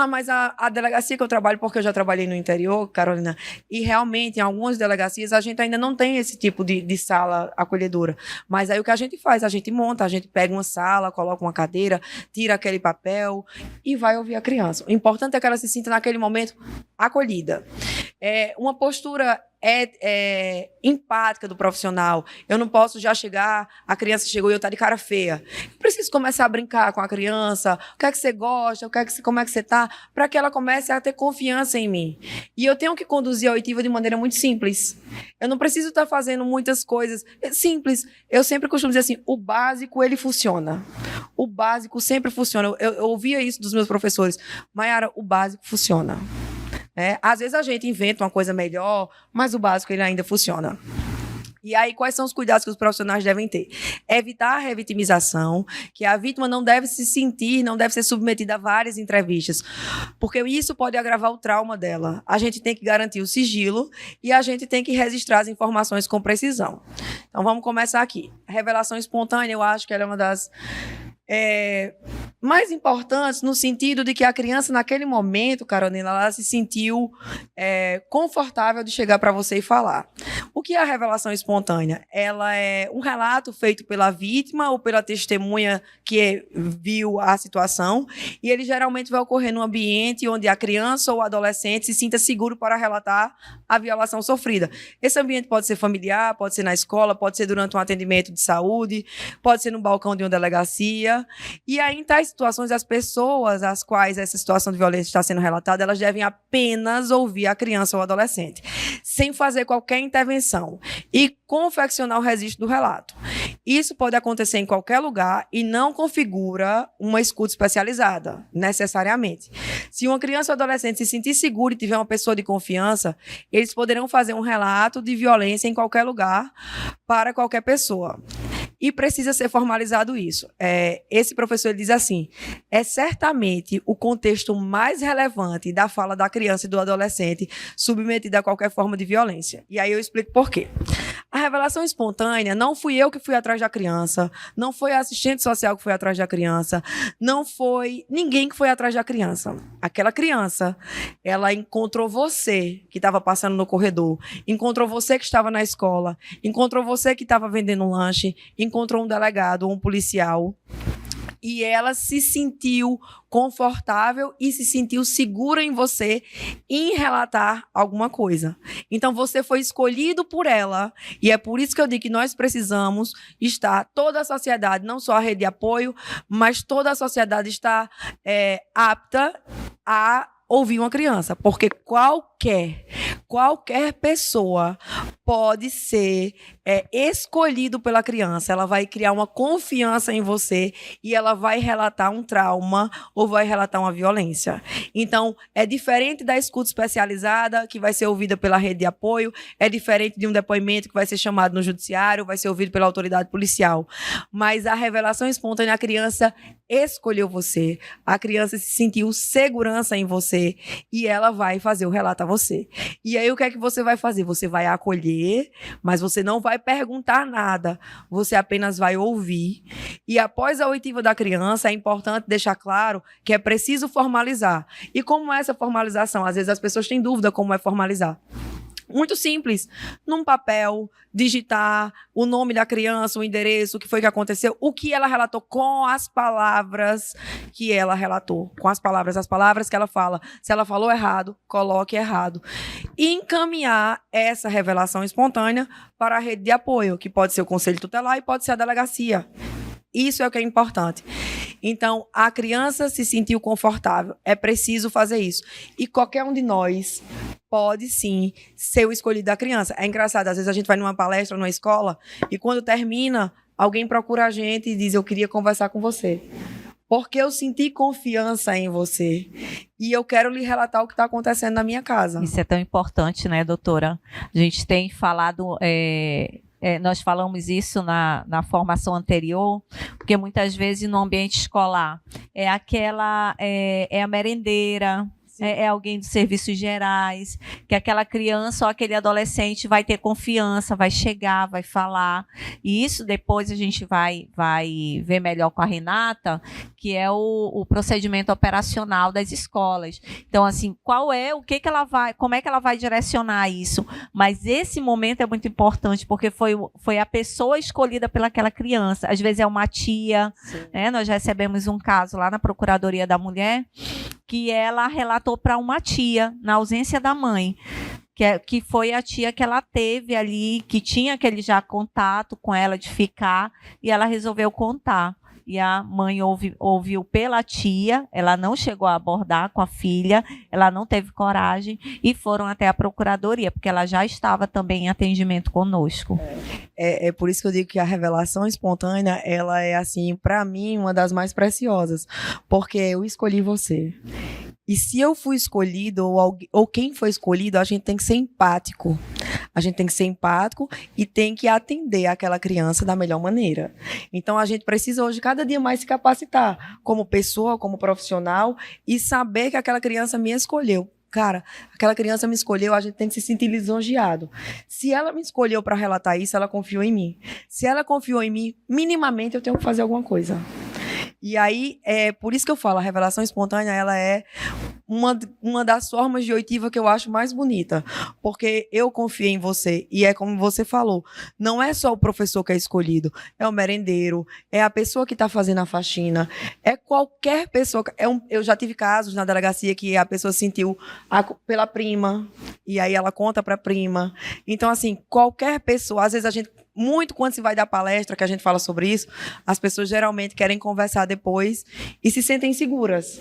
Mas a delegacia que eu trabalho, porque eu já trabalhei no interior, Carolina, e realmente em algumas delegacias a gente ainda não tem esse tipo de sala acolhedora. Mas aí o que a gente faz? A gente monta, a gente pega uma sala, coloca uma cadeira, tira aquele papel e vai ouvir a criança. O importante é que ela se sinta naquele momento acolhida. Uma postura empática do profissional. Eu não posso já chegar, a criança chegou e eu estou de cara feia. Eu preciso começar a brincar com a criança. O que é que você gosta? Como é que você está? Para que ela comece a ter confiança em mim. E eu tenho que conduzir a oitiva de maneira muito simples. Eu não preciso estar fazendo muitas coisas. É simples. Eu sempre costumo dizer assim, o básico, ele funciona. O básico sempre funciona. Eu ouvia isso dos meus professores. Maiara, o básico funciona. Às vezes a gente inventa uma coisa melhor, mas o básico ele ainda funciona. E aí, quais são os cuidados que os profissionais devem ter? Evitar a revitimização, que a vítima não deve se sentir, não deve ser submetida a várias entrevistas, porque isso pode agravar o trauma dela. A gente tem que garantir o sigilo e a gente tem que registrar as informações com precisão. Então, vamos começar aqui. A revelação espontânea, eu acho que ela é uma das mais importantes no sentido de que a criança, naquele momento, Carolina, ela se sentiu confortável de chegar para você e falar. O que é a revelação espontânea? Ela é um relato feito pela vítima ou pela testemunha que viu a situação, e ele geralmente vai ocorrer num ambiente onde a criança ou o adolescente se sinta seguro para relatar a violação sofrida. Esse ambiente pode ser familiar, pode ser na escola, pode ser durante um atendimento de saúde, pode ser no balcão de uma delegacia. E aí, em tais situações, as pessoas às quais essa situação de violência está sendo relatada, elas devem apenas ouvir a criança ou o adolescente, sem fazer qualquer intervenção, e confeccionar o registro do relato. Isso pode acontecer em qualquer lugar e não configura uma escuta especializada, necessariamente. Se uma criança ou adolescente se sentir seguro e tiver uma pessoa de confiança, eles poderão fazer um relato de violência em qualquer lugar para qualquer pessoa. E precisa ser formalizado isso. Esse professor ele diz assim, é certamente o contexto mais relevante da fala da criança e do adolescente submetida a qualquer forma de violência. E aí eu explico por quê. A revelação espontânea, não fui eu que fui atrás da criança, não foi a assistente social que foi atrás da criança, não foi ninguém que foi atrás da criança. Aquela criança, ela encontrou você que estava passando no corredor, encontrou você que estava na escola, encontrou você que estava vendendo um lanche, encontrou um delegado ou um policial, e ela se sentiu confortável e se sentiu segura em você em relatar alguma coisa. Então, você foi escolhido por ela, e é por isso que eu digo que nós precisamos estar, toda a sociedade, não só a rede de apoio, mas toda a sociedade está apta a ouvir uma criança, porque qualquer pessoa pode ser escolhido pela criança. Ela vai criar uma confiança em você e ela vai relatar um trauma ou vai relatar uma violência. Então, é diferente da escuta especializada, que vai ser ouvida pela rede de apoio, é diferente de um depoimento que vai ser chamado no judiciário, vai ser ouvido pela autoridade policial. Mas a revelação espontânea, a criança escolheu você, a criança se sentiu segurança em você e ela vai fazer o relato a você. E aí, o que é que você vai fazer? Você vai acolher, mas você não vai perguntar nada, você apenas vai ouvir. E após a oitiva da criança, é importante deixar claro que é preciso formalizar. E como é essa formalização? Às vezes as pessoas têm dúvida como é formalizar. Muito simples, num papel, digitar o nome da criança, o endereço, o que foi que aconteceu, o que ela relatou com as palavras que ela relatou, com as palavras que ela fala. Se ela falou errado, coloque errado. E encaminhar essa revelação espontânea para a rede de apoio, que pode ser o conselho tutelar e pode ser a delegacia. Isso é o que é importante. Então, a criança se sentiu confortável. É preciso fazer isso. E qualquer um de nós pode, sim, ser o escolhido da criança. É engraçado, às vezes a gente vai numa palestra, numa escola, e quando termina, alguém procura a gente e diz, eu queria conversar com você. Porque eu senti confiança em você. E eu quero lhe relatar o que está acontecendo na minha casa. Isso é tão importante, né, doutora? A gente tem falado... nós falamos isso na formação anterior, porque muitas vezes no ambiente escolar é a merendeira, é alguém dos serviços gerais, que aquela criança ou aquele adolescente vai ter confiança, vai chegar, vai falar. E isso depois a gente vai ver melhor com a Renata, que é o procedimento operacional das escolas. Então, assim, como é que ela vai direcionar isso? Mas esse momento é muito importante, porque foi a pessoa escolhida pelaquela criança. Às vezes é uma tia, né? Nós recebemos um caso lá na Procuradoria da Mulher, que ela relatou para uma tia, na ausência da mãe, que foi a tia que ela teve ali, que tinha aquele já contato com ela de ficar, e ela resolveu contar. E a mãe ouviu pela tia, ela não chegou a abordar com a filha, ela não teve coragem, e foram até a Procuradoria, porque ela já estava também em atendimento conosco. É por isso que eu digo que a revelação espontânea, ela é, assim, para mim, uma das mais preciosas, porque eu escolhi você. E se eu fui escolhido, ou quem foi escolhido, a gente tem que ser empático. A gente tem que ser empático e tem que atender aquela criança da melhor maneira. Então, a gente precisa hoje, cada dia mais, se capacitar como pessoa, como profissional, e saber que aquela criança me escolheu. Cara, aquela criança me escolheu, a gente tem que se sentir lisonjeado. Se ela me escolheu para relatar isso, ela confiou em mim. Se ela confiou em mim, minimamente eu tenho que fazer alguma coisa. E aí, por isso que eu falo, a revelação espontânea, ela é uma das formas de oitiva que eu acho mais bonita, porque eu confiei em você, e é como você falou, não é só o professor que é escolhido, é o merendeiro, é a pessoa que está fazendo a faxina, é qualquer pessoa. Eu já tive casos na delegacia que a pessoa sentiu pela prima, e aí ela conta para a prima. Então, assim, qualquer pessoa, às vezes a gente, muito quando se vai dar palestra, que a gente fala sobre isso, as pessoas geralmente querem conversar depois e se sentem seguras.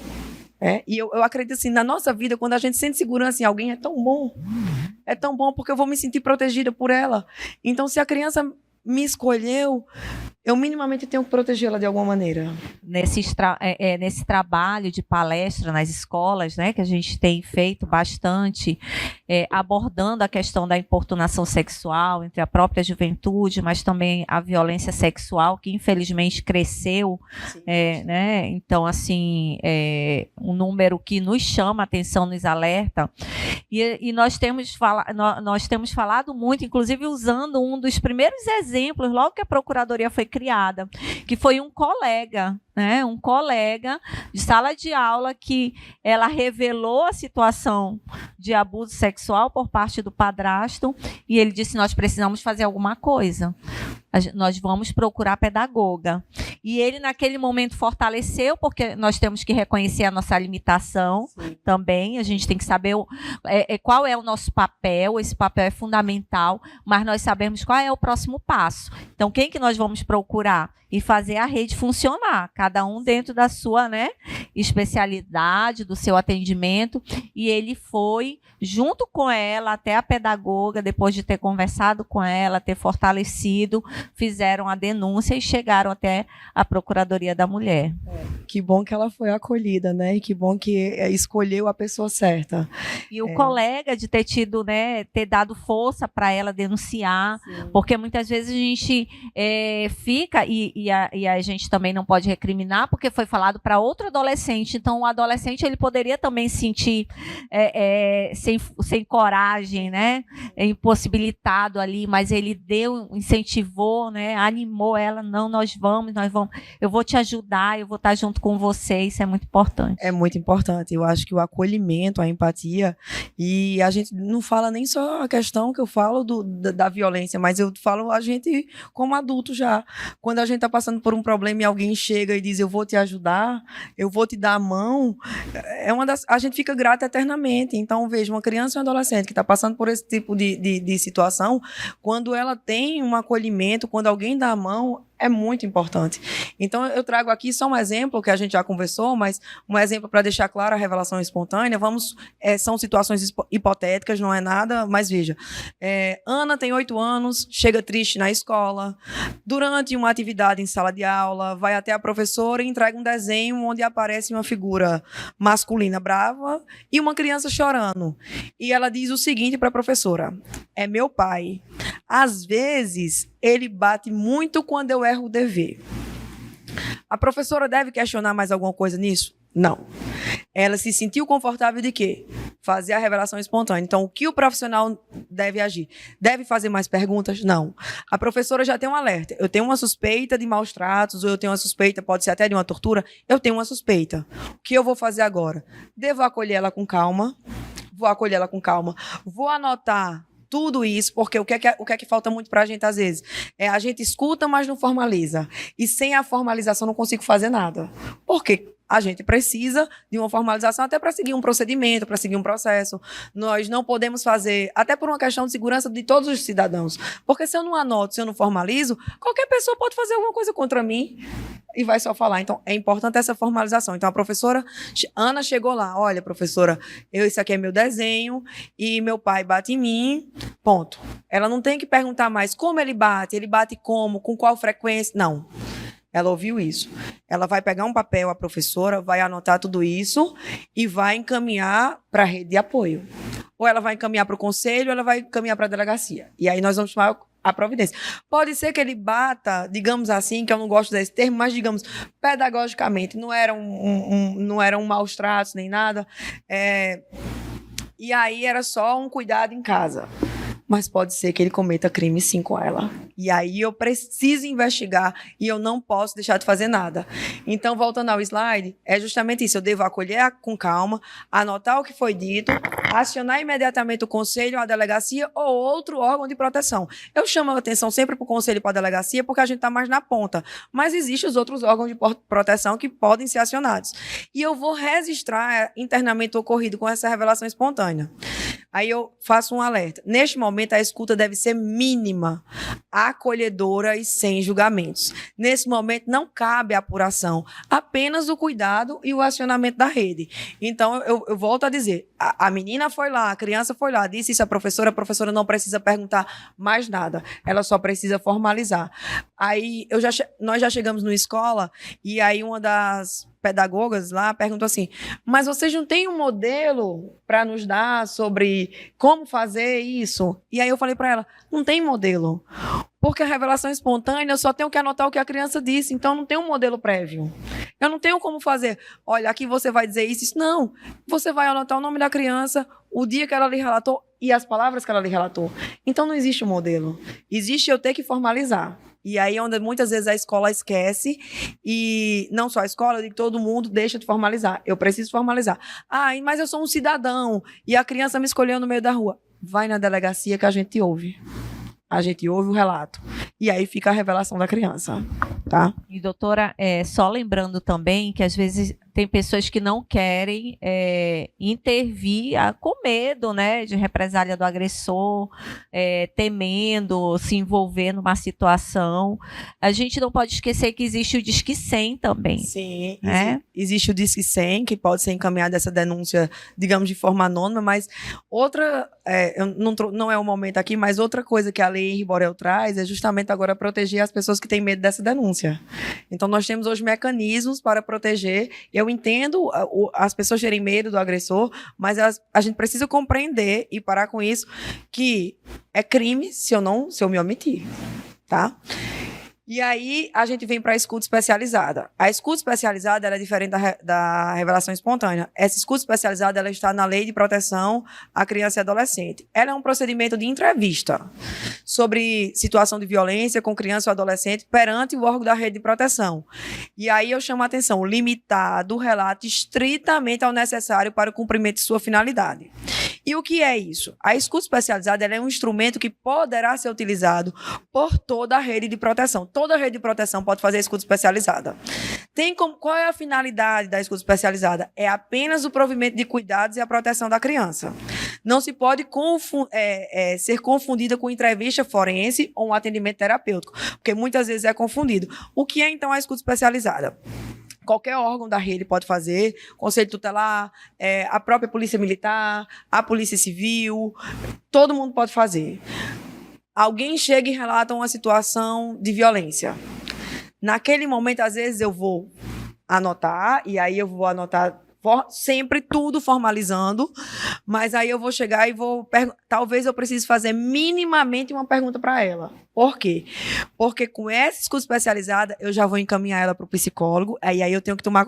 E eu acredito assim, na nossa vida, quando a gente sente segurança em alguém, é tão bom porque eu vou me sentir protegida por ela. Então, se a criança me escolheu, eu minimamente tenho que protegê-la de alguma maneira. Nesse trabalho de palestra nas escolas, né, que a gente tem feito bastante, abordando a questão da importunação sexual entre a própria juventude, mas também a violência sexual, que infelizmente cresceu, né? Então, assim, um número que nos chama a atenção, nos alerta, e nós temos falado muito, inclusive usando um dos primeiros exemplos, logo que a Procuradoria foi criada, que foi um colega, né, um colega de sala de aula, que ela revelou a situação de abuso sexual por parte do padrasto, e ele disse: nós precisamos fazer alguma coisa, nós vamos procurar pedagoga. E ele, naquele momento, fortaleceu, porque nós temos que reconhecer a nossa limitação. Sim. Também. A gente tem que saber qual é o nosso papel. Esse papel é fundamental, mas nós sabemos qual é o próximo passo. Então, quem que nós vamos procurar? E fazer a rede funcionar, cada um dentro da sua, né, especialidade, do seu atendimento. E ele foi, junto com ela, até a pedagoga, depois de ter conversado com ela, ter fortalecido, fizeram a denúncia e chegaram até a Procuradoria da Mulher. Que bom que ela foi acolhida, né? E que bom que escolheu a pessoa certa. E o colega de ter tido, né, ter dado força para ela denunciar. Sim. Porque muitas vezes a gente fica, e a gente também não pode recriminar, porque foi falado para outro adolescente. Então, o adolescente, ele poderia também sentir sem coragem, né? Impossibilitado ali, mas ele incentivou, né? Animou ela: não, nós vamos, eu vou te ajudar, eu vou estar junto com você. Isso é muito importante. É muito importante. Eu acho que o acolhimento, a empatia, e a gente não fala nem só a questão que eu falo da violência, mas eu falo a gente como adulto já. Quando a gente está passando por um problema e alguém chega e diz: eu vou te ajudar, eu vou te dar a mão, a gente fica grata eternamente. Então, veja, uma criança e um adolescente que está passando por esse tipo de situação, quando ela tem um acolhimento, quando alguém dá a mão, é muito importante. Então, eu trago aqui só um exemplo, que a gente já conversou, mas um exemplo para deixar claro a revelação espontânea. São situações hipotéticas, não é nada, mas veja. Ana tem 8 anos, chega triste na escola, durante uma atividade em sala de aula, vai até a professora e entrega um desenho onde aparece uma figura masculina brava e uma criança chorando. E ela diz o seguinte para a professora: é meu pai. Às vezes, ele bate muito quando eu erro o dever. A professora deve questionar mais alguma coisa nisso? Não. Ela se sentiu confortável de quê? Fazer a revelação espontânea. Então, o que o profissional deve agir? Deve fazer mais perguntas? Não. A professora já tem um alerta. Eu tenho uma suspeita de maus tratos, ou eu tenho uma suspeita, pode ser até de uma tortura, eu tenho uma suspeita. O que eu vou fazer agora? Devo acolher ela com calma. Vou acolher ela com calma. Vou anotar tudo isso, porque o que é que falta muito para a gente, às vezes? A gente escuta, mas não formaliza. E sem a formalização, não consigo fazer nada. Por quê? A gente precisa de uma formalização até para seguir um procedimento, para seguir um processo. Nós não podemos fazer, até por uma questão de segurança de todos os cidadãos. Porque se eu não anoto, se eu não formalizo, qualquer pessoa pode fazer alguma coisa contra mim e vai só falar. Então, é importante essa formalização. Então, a professora Ana chegou lá. Olha, professora, isso aqui é meu desenho e meu pai bate em mim, ponto. Ela não tem que perguntar mais como ele bate como, com qual frequência. Não. Ela ouviu isso. Ela vai pegar um papel, a professora vai anotar tudo isso e vai encaminhar para a rede de apoio. Ou ela vai encaminhar para o conselho, ou ela vai encaminhar para a delegacia. E aí nós vamos tomar a providência. Pode ser que ele bata, digamos assim, que eu não gosto desse termo, mas digamos, pedagogicamente, não eram maus tratos nem nada. E aí era só um cuidado em casa. Mas pode ser que ele cometa crime sim com ela. E aí eu preciso investigar e eu não posso deixar de fazer nada. Então, voltando ao slide, é justamente isso. Eu devo acolher com calma, anotar o que foi dito, acionar imediatamente o conselho, a delegacia ou outro órgão de proteção. Eu chamo a atenção sempre para o conselho e para a delegacia porque a gente está mais na ponta. Mas existem os outros órgãos de proteção que podem ser acionados. E eu vou registrar internamente o ocorrido com essa revelação espontânea. Aí eu faço um alerta. Neste momento, a escuta deve ser mínima, acolhedora e sem julgamentos. Nesse momento, não cabe a apuração, apenas o cuidado e o acionamento da rede. Então, eu volto a dizer, a menina foi lá, a criança foi lá, disse isso à professora não precisa perguntar mais nada, ela só precisa formalizar. Aí, nós já chegamos na escola e aí uma das pedagogas lá perguntou assim, mas vocês não têm um modelo para nos dar sobre como fazer isso? E aí eu falei para ela, não tem modelo, porque a revelação espontânea eu só tenho que anotar o que a criança disse, então não tem um modelo prévio. Eu não tenho como fazer, olha, aqui você vai dizer isso. Não, você vai anotar o nome da criança, o dia que ela lhe relatou e as palavras que ela lhe relatou. Então não existe um modelo, existe eu ter que formalizar. E aí, onde muitas vezes a escola esquece, e não só a escola, eu digo que todo mundo deixa de formalizar. Eu preciso formalizar. Mas eu sou um cidadão, e a criança me escolheu no meio da rua. Vai na delegacia que a gente ouve. A gente ouve o relato. E aí fica a revelação da criança, tá? E, doutora, só lembrando também que às vezes tem pessoas que não querem intervir com medo, né, de represália do agressor, temendo se envolver numa situação. A gente não pode esquecer que existe o Disque 100 também. Sim, existe o Disque 100, que pode ser encaminhada essa denúncia, digamos, de forma anônima, mas outra, não é o momento aqui, mas outra coisa que a Lei Henri Borel traz é justamente agora proteger as pessoas que têm medo dessa denúncia. Então, nós temos hoje mecanismos para proteger. Eu entendo as pessoas terem medo do agressor, mas a gente precisa compreender e parar com isso, que é crime se eu me omitir, tá? E aí, a gente vem para a escuta especializada. A escuta especializada ela é diferente da revelação espontânea. Essa escuta especializada ela está na Lei de Proteção à Criança e Adolescente. Ela é um procedimento de entrevista sobre situação de violência com criança ou adolescente perante o órgão da rede de proteção. E aí eu chamo a atenção, limitado o relato estritamente ao necessário para o cumprimento de sua finalidade. E o que é isso? A escuta especializada ela é um instrumento que poderá ser utilizado por toda a rede de proteção. Toda a rede de proteção pode fazer a escuta especializada. Qual é a finalidade da escuta especializada? É apenas o provimento de cuidados e a proteção da criança. Não se pode ser confundida com entrevista forense ou um atendimento terapêutico, porque muitas vezes é confundido. O que é, então, a escuta especializada? Qualquer órgão da rede pode fazer, Conselho Tutelar, a própria Polícia Militar, a Polícia Civil, todo mundo pode fazer. Alguém chega e relata uma situação de violência. Naquele momento, às vezes, eu vou anotar, e aí eu vou anotar sempre tudo formalizando, mas aí eu vou chegar e talvez eu precise fazer minimamente uma pergunta para ela. Por quê? Porque com essa escuta especializada, eu já vou encaminhar ela para o psicólogo, aí eu tenho que tomar...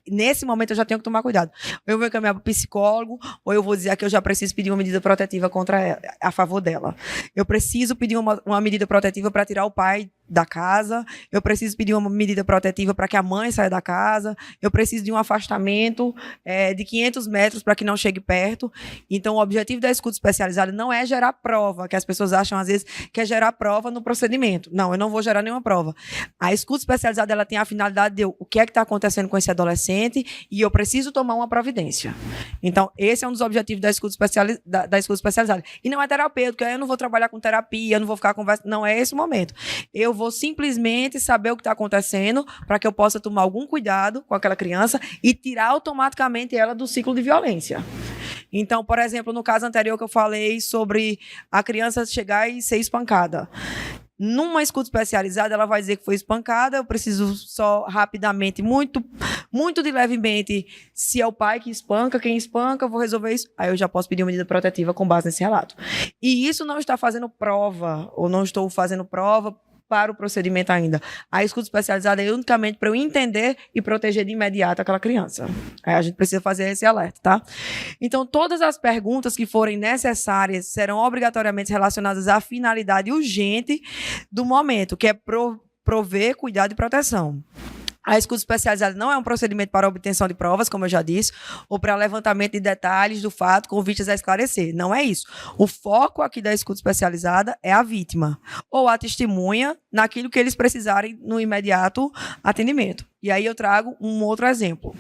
Nesse momento, eu já tenho que tomar cuidado. Ou eu vou encaminhar para o psicólogo, ou eu vou dizer que eu já preciso pedir uma medida protetiva contra ela, a favor dela. Eu preciso pedir uma medida protetiva para tirar o pai da casa, eu preciso pedir uma medida protetiva para que a mãe saia da casa, eu preciso de um afastamento de 500 metros para que não chegue perto. Então, o objetivo da escuta especializada não é gerar prova, que as pessoas acham, às vezes, que é gerar prova no procedimento. Não, eu não vou gerar nenhuma prova. A escuta especializada, ela tem a finalidade de o que é que está acontecendo com esse adolescente e eu preciso tomar uma providência. Então, esse é um dos objetivos da escuta especializada. E não é terapêutico, eu não vou trabalhar com terapia, eu não vou ficar conversando, não é esse o momento. Eu vou simplesmente saber o que está acontecendo para que eu possa tomar algum cuidado com aquela criança e tirar automaticamente ela do ciclo de violência. Então, por exemplo, no caso anterior que eu falei sobre a criança chegar e ser espancada. Numa escuta especializada, ela vai dizer que foi espancada, eu preciso só rapidamente, muito de levemente, se é o pai que espanca, quem espanca, eu vou resolver isso. Aí eu já posso pedir uma medida protetiva com base nesse relato. E isso não está fazendo prova, ou não estou fazendo prova para o procedimento ainda. A escuta especializada é unicamente para eu entender e proteger de imediato aquela criança. Aí a gente precisa fazer esse alerta, tá? Então, todas as perguntas que forem necessárias serão obrigatoriamente relacionadas à finalidade urgente do momento, que é prover cuidado e proteção. A escuta especializada não é um procedimento para obtenção de provas, como eu já disse, ou para levantamento de detalhes do fato com vistas a esclarecer. Não é isso. O foco aqui da escuta especializada é a vítima ou a testemunha naquilo que eles precisarem no imediato atendimento. E aí eu trago um outro exemplo.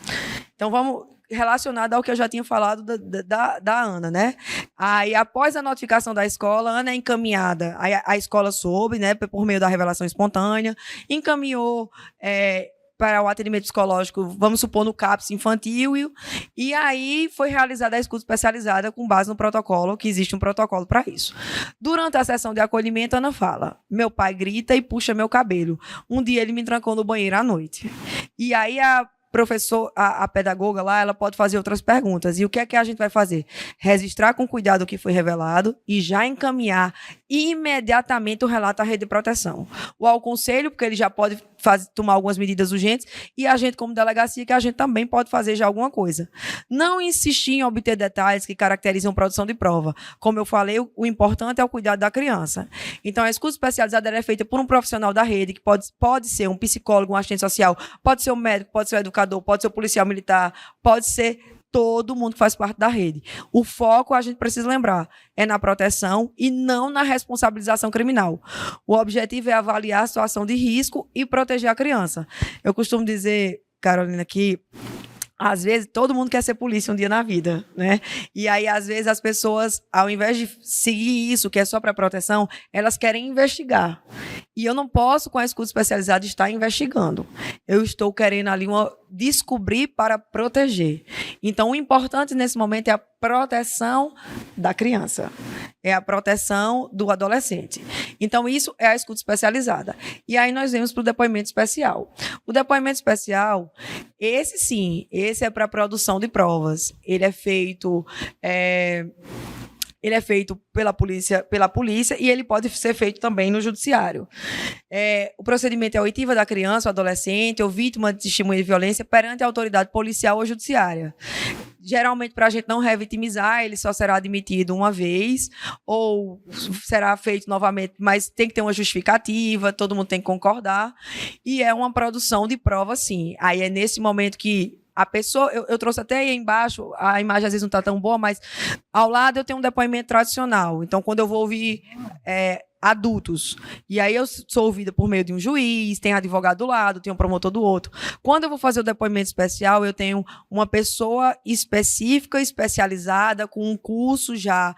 Então, vamos relacionado ao que eu já tinha falado da Ana, né? Aí, após a notificação da escola, a Ana é encaminhada. Aí, a escola soube, né, por meio da revelação espontânea, encaminhou para o atendimento psicológico, vamos supor, no CAPS infantil, e aí foi realizada a escuta especializada com base no protocolo, que existe um protocolo para isso. Durante a sessão de acolhimento, Ana fala, meu pai grita e puxa meu cabelo. Um dia ele me trancou no banheiro à noite. E aí a pedagoga lá, ela pode fazer outras perguntas. E o que é que a gente vai fazer? Registrar com cuidado o que foi revelado e já encaminhar imediatamente o relato à rede de proteção. Ou ao conselho, porque ele já pode tomar algumas medidas urgentes, e a gente, como delegacia, que a gente também pode fazer já alguma coisa. Não insistir em obter detalhes que caracterizam produção de prova. Como eu falei, o importante é o cuidado da criança. Então, a escuta especializada é feita por um profissional da rede, que pode ser um psicólogo, um assistente social, pode ser um médico, pode ser um educador, pode ser um policial militar, pode ser todo mundo que faz parte da rede. O foco, a gente precisa lembrar, é na proteção e não na responsabilização criminal. O objetivo é avaliar a situação de risco e proteger a criança. Eu costumo dizer, Carolina, que às vezes, todo mundo quer ser polícia um dia na vida, né? E aí, às vezes, as pessoas, ao invés de seguir isso, que é só para proteção, elas querem investigar. E eu não posso, com a escuta especializada, estar investigando. Eu estou querendo ali descobrir para proteger. Então, o importante nesse momento é a proteção da criança. É a proteção do adolescente. Então, isso é a escuta especializada. E aí nós vamos para o depoimento especial. O depoimento especial, esse sim, esse é para a produção de provas. Ele é feito pela polícia e ele pode ser feito também no judiciário. O procedimento é a oitiva da criança, ou adolescente, ou vítima de testemunha de violência perante a autoridade policial ou judiciária. Geralmente, para a gente não revitimizar, ele só será admitido uma vez, ou será feito novamente, mas tem que ter uma justificativa, todo mundo tem que concordar, e é uma produção de prova, sim. Aí é nesse momento que a pessoa, eu trouxe até aí embaixo, a imagem às vezes não está tão boa, mas ao lado eu tenho um depoimento tradicional. Então, quando eu vou ouvir adultos, e aí eu sou ouvida por meio de um juiz, tem advogado do lado, tem um promotor do outro. Quando eu vou fazer o depoimento especial, eu tenho uma pessoa específica, especializada, com um curso já,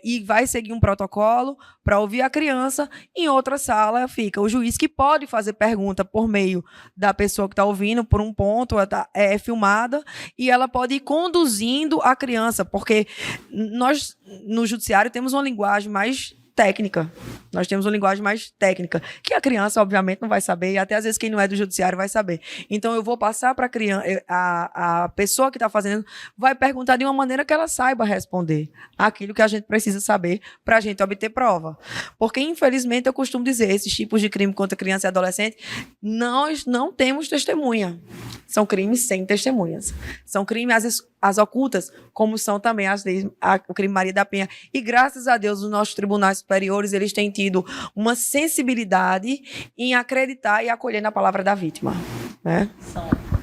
e vai seguir um protocolo para ouvir a criança. Em outra sala fica o juiz, que pode fazer pergunta por meio da pessoa que está ouvindo, por um ponto, é filmada, e ela pode ir conduzindo a criança, porque nós, no judiciário, temos uma linguagem mais técnica. Nós temos uma linguagem mais técnica, que a criança, obviamente, não vai saber, e até às vezes quem não é do judiciário vai saber. Então, eu vou passar para a criança, a pessoa que está fazendo vai perguntar de uma maneira que ela saiba responder aquilo que a gente precisa saber para a gente obter prova. Porque, infelizmente, eu costumo dizer, esses tipos de crime contra criança e adolescente, nós não temos testemunha. São crimes sem testemunhas. São crimes as ocultas, como são também as leis, o crime Maria da Penha. E, graças a Deus, os nossos tribunais superiores, eles têm tido uma sensibilidade em acreditar e acolher na palavra da vítima, né?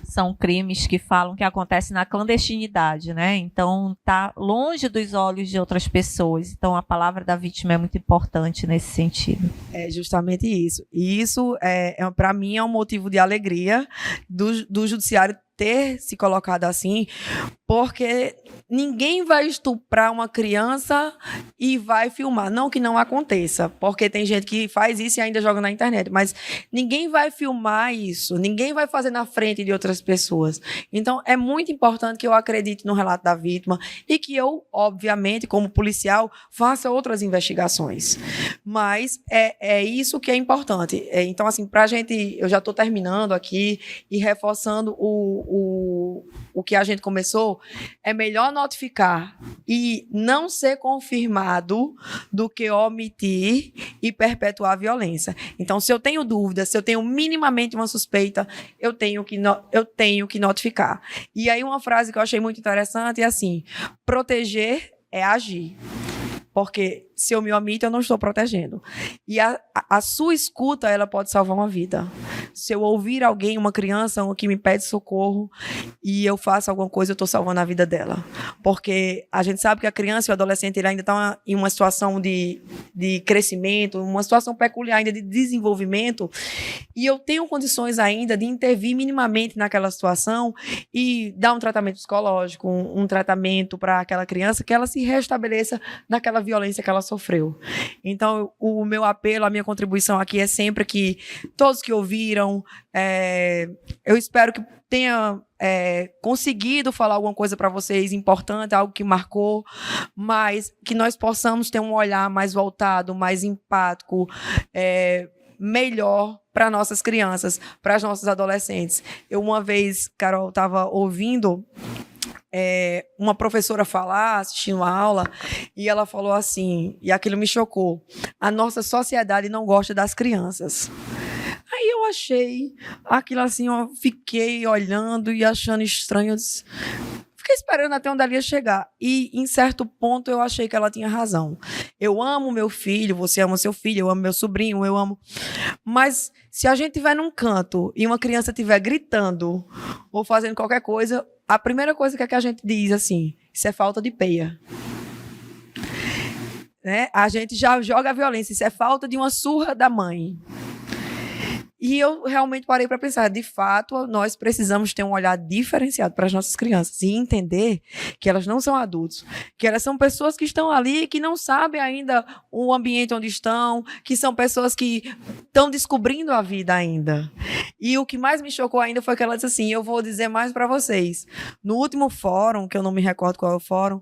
São crimes que falam que acontecem na clandestinidade, né? Então, está longe dos olhos de outras pessoas. Então, a palavra da vítima é muito importante nesse sentido. É justamente isso. E isso, para mim, é um motivo de alegria do judiciário ter se colocado assim, porque ninguém vai estuprar uma criança e vai filmar. Não que não aconteça, porque tem gente que faz isso e ainda joga na internet, mas ninguém vai filmar isso, ninguém vai fazer na frente de outras pessoas. Então, é muito importante que eu acredite no relato da vítima e que eu, obviamente, como policial, faça outras investigações. Mas é isso que é importante. Então, assim, pra gente, eu já estou terminando aqui e reforçando o que a gente começou, é melhor notificar e não ser confirmado do que omitir e perpetuar a violência. Então, se eu tenho dúvida, se eu tenho minimamente uma suspeita, eu tenho que notificar. E aí uma frase que eu achei muito interessante é assim: proteger é agir. Porque se eu me omito, eu não estou protegendo. E a sua escuta, ela pode salvar uma vida. Se eu ouvir alguém, uma criança que me pede socorro, e eu faço alguma coisa, eu estou salvando a vida dela. Porque a gente sabe que a criança e o adolescente ele ainda está em uma situação de crescimento, uma situação peculiar ainda de desenvolvimento, e eu tenho condições ainda de intervir minimamente naquela situação e dar um tratamento psicológico, um tratamento para aquela criança, que ela se restabeleça naquela violência que ela sofreu. Então, o meu apelo, a minha contribuição aqui é sempre que todos que ouviram, eu espero que tenha conseguido falar alguma coisa para vocês importante, algo que marcou, mas que nós possamos ter um olhar mais voltado, mais empático, melhor para nossas crianças, para as nossas adolescentes. Eu uma vez, Carol, estava ouvindo uma professora falar, assistindo a aula, e ela falou assim, e aquilo me chocou: a nossa sociedade não gosta das crianças. Aí eu achei aquilo assim, eu fiquei olhando e achando estranho, fiquei esperando até onde ela ia chegar. E, em certo ponto, eu achei que ela tinha razão. Eu amo meu filho, você ama seu filho, eu amo meu sobrinho, eu amo... Mas, se a gente estiver num canto e uma criança estiver gritando ou fazendo qualquer coisa, a primeira coisa que a gente diz, assim, isso é falta de peia. Né? A gente já joga a violência, isso é falta de uma surra da mãe. E eu realmente parei para pensar, de fato, nós precisamos ter um olhar diferenciado para as nossas crianças e entender que elas não são adultos, que elas são pessoas que estão ali e que não sabem ainda o ambiente onde estão, que são pessoas que estão descobrindo a vida ainda. E o que mais me chocou ainda foi que ela disse assim: eu vou dizer mais para vocês. No último fórum, que eu não me recordo qual é o fórum,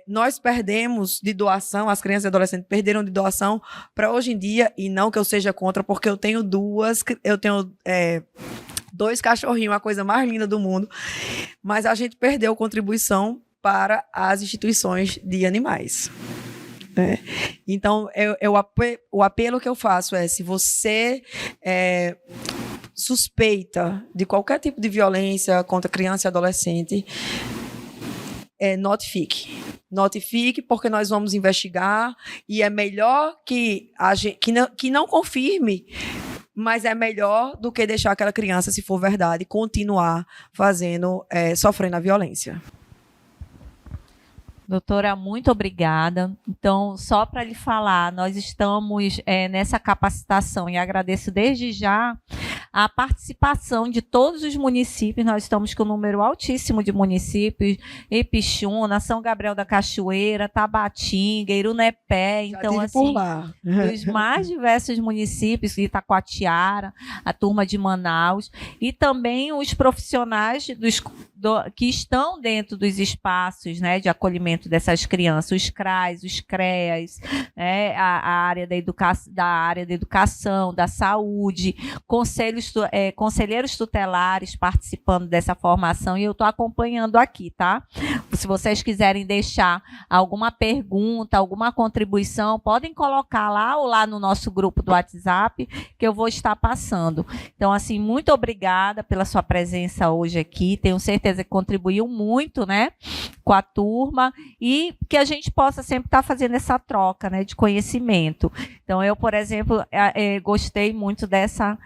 nós perdemos de doação, as crianças e adolescentes perderam de doação para hoje em dia, e não que eu seja contra, porque eu tenho dois cachorrinhos, a coisa mais linda do mundo, mas a gente perdeu contribuição para as instituições de animais. Então, o apelo que eu faço é: se você suspeita de qualquer tipo de violência contra criança e adolescente, notifique. Notifique, porque nós vamos investigar, e é melhor que não confirme, mas é melhor do que deixar aquela criança, se for verdade, continuar sofrendo a violência. Doutora, muito obrigada. Então, só para lhe falar, nós estamos nessa capacitação, e agradeço desde já a participação de todos os municípios. Nós estamos com um número altíssimo de municípios, Ipixuna, São Gabriel da Cachoeira, Tabatinga, Irunepé, então assim, por lá. Dos mais diversos municípios, Itacoatiara, a turma de Manaus, e também os profissionais que estão dentro dos espaços, né, de acolhimento dessas crianças, os CRAs, os CREAs, né, a área da educação, da saúde, conselheiros tutelares participando dessa formação, e eu estou acompanhando aqui, tá? Se vocês quiserem deixar alguma pergunta, alguma contribuição, podem colocar lá ou lá no nosso grupo do WhatsApp, que eu vou estar passando. Então, assim, muito obrigada pela sua presença hoje aqui, tenho certeza que contribuiu muito, né, com a turma, e que a gente possa sempre estar fazendo essa troca, né, de conhecimento. Então, eu, por exemplo, gostei muito dessa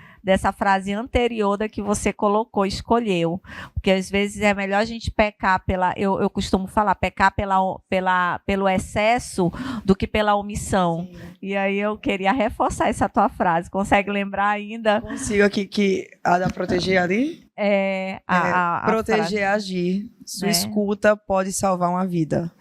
frase anterior da que você colocou, escolheu, porque às vezes é melhor a gente pecar eu costumo falar, pecar pelo excesso do que pela omissão. Sim. E aí eu queria reforçar essa tua frase. Consegue lembrar ainda? Consigo aqui, que a da proteger ali? Proteger, agir. Sua escuta pode salvar uma vida.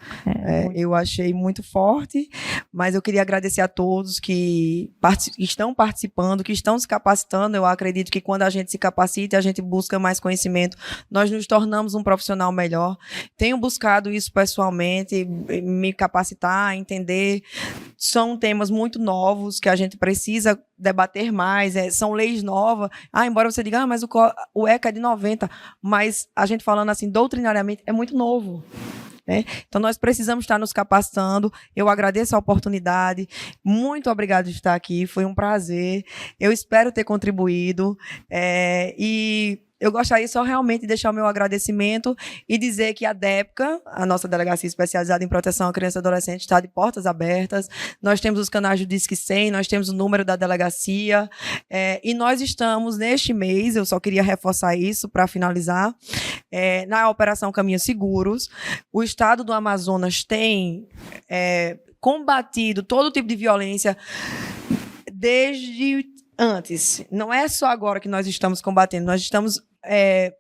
Eu achei muito forte, mas eu queria agradecer a todos que estão participando, que estão se capacitando. Eu acredito que quando a gente se capacita, a gente busca mais conhecimento, nós nos tornamos um profissional melhor. Tenho buscado isso pessoalmente, me capacitar, entender. São temas muito novos que a gente precisa debater mais, são leis novas. Embora você diga, mas o ECA é de 90, mas a gente falando assim, doutrinariamente, é muito novo. Então, nós precisamos estar nos capacitando. Eu agradeço a oportunidade. Muito obrigada de estar aqui. Foi um prazer. Eu espero ter contribuído. E eu gostaria só realmente de deixar o meu agradecimento e dizer que a DEPCA, a nossa Delegacia Especializada em Proteção à Criança e Adolescente, está de portas abertas. Nós temos os canais do Disque 100, nós temos o número da delegacia, e nós estamos, neste mês, eu só queria reforçar isso para finalizar, na Operação Caminhos Seguros. O Estado do Amazonas tem combatido todo tipo de violência desde antes. Não é só agora que nós estamos combatendo, nós estamos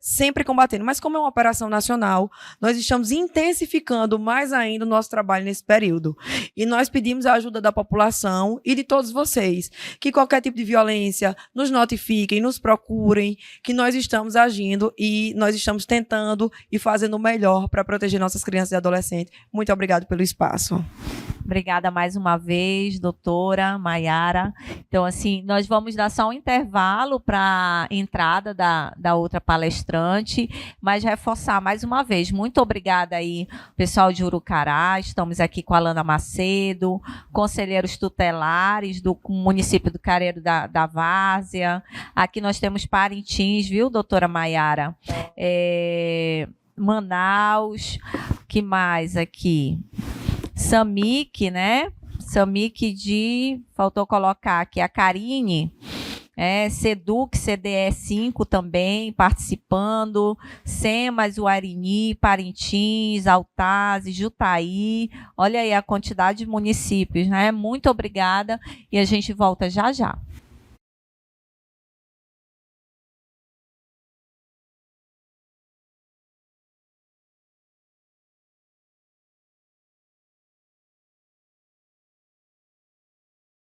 sempre combatendo, mas como é uma operação nacional, nós estamos intensificando mais ainda o nosso trabalho nesse período. E nós pedimos a ajuda da população e de todos vocês, que qualquer tipo de violência nos notifiquem, nos procurem, que nós estamos agindo e nós estamos tentando e fazendo o melhor para proteger nossas crianças e adolescentes. Muito obrigado pelo espaço. Obrigada mais uma vez, doutora Maiara. Então, assim, nós vamos dar só um intervalo para a entrada da outra palestrante, mas reforçar mais uma vez. Muito obrigada aí, pessoal de Urucará. Estamos aqui com a Alana Macedo, conselheiros tutelares do município do Careiro da Várzea. Aqui nós temos Parintins, viu, doutora Maiara? Manaus, que mais aqui? Samic, né? Samic faltou colocar aqui a Karine, Seduc, CDE 5 também participando, Semas, Uarini, Parintins, Altazes, Jutaí. Olha aí a quantidade de municípios, né? Muito obrigada e a gente volta já já.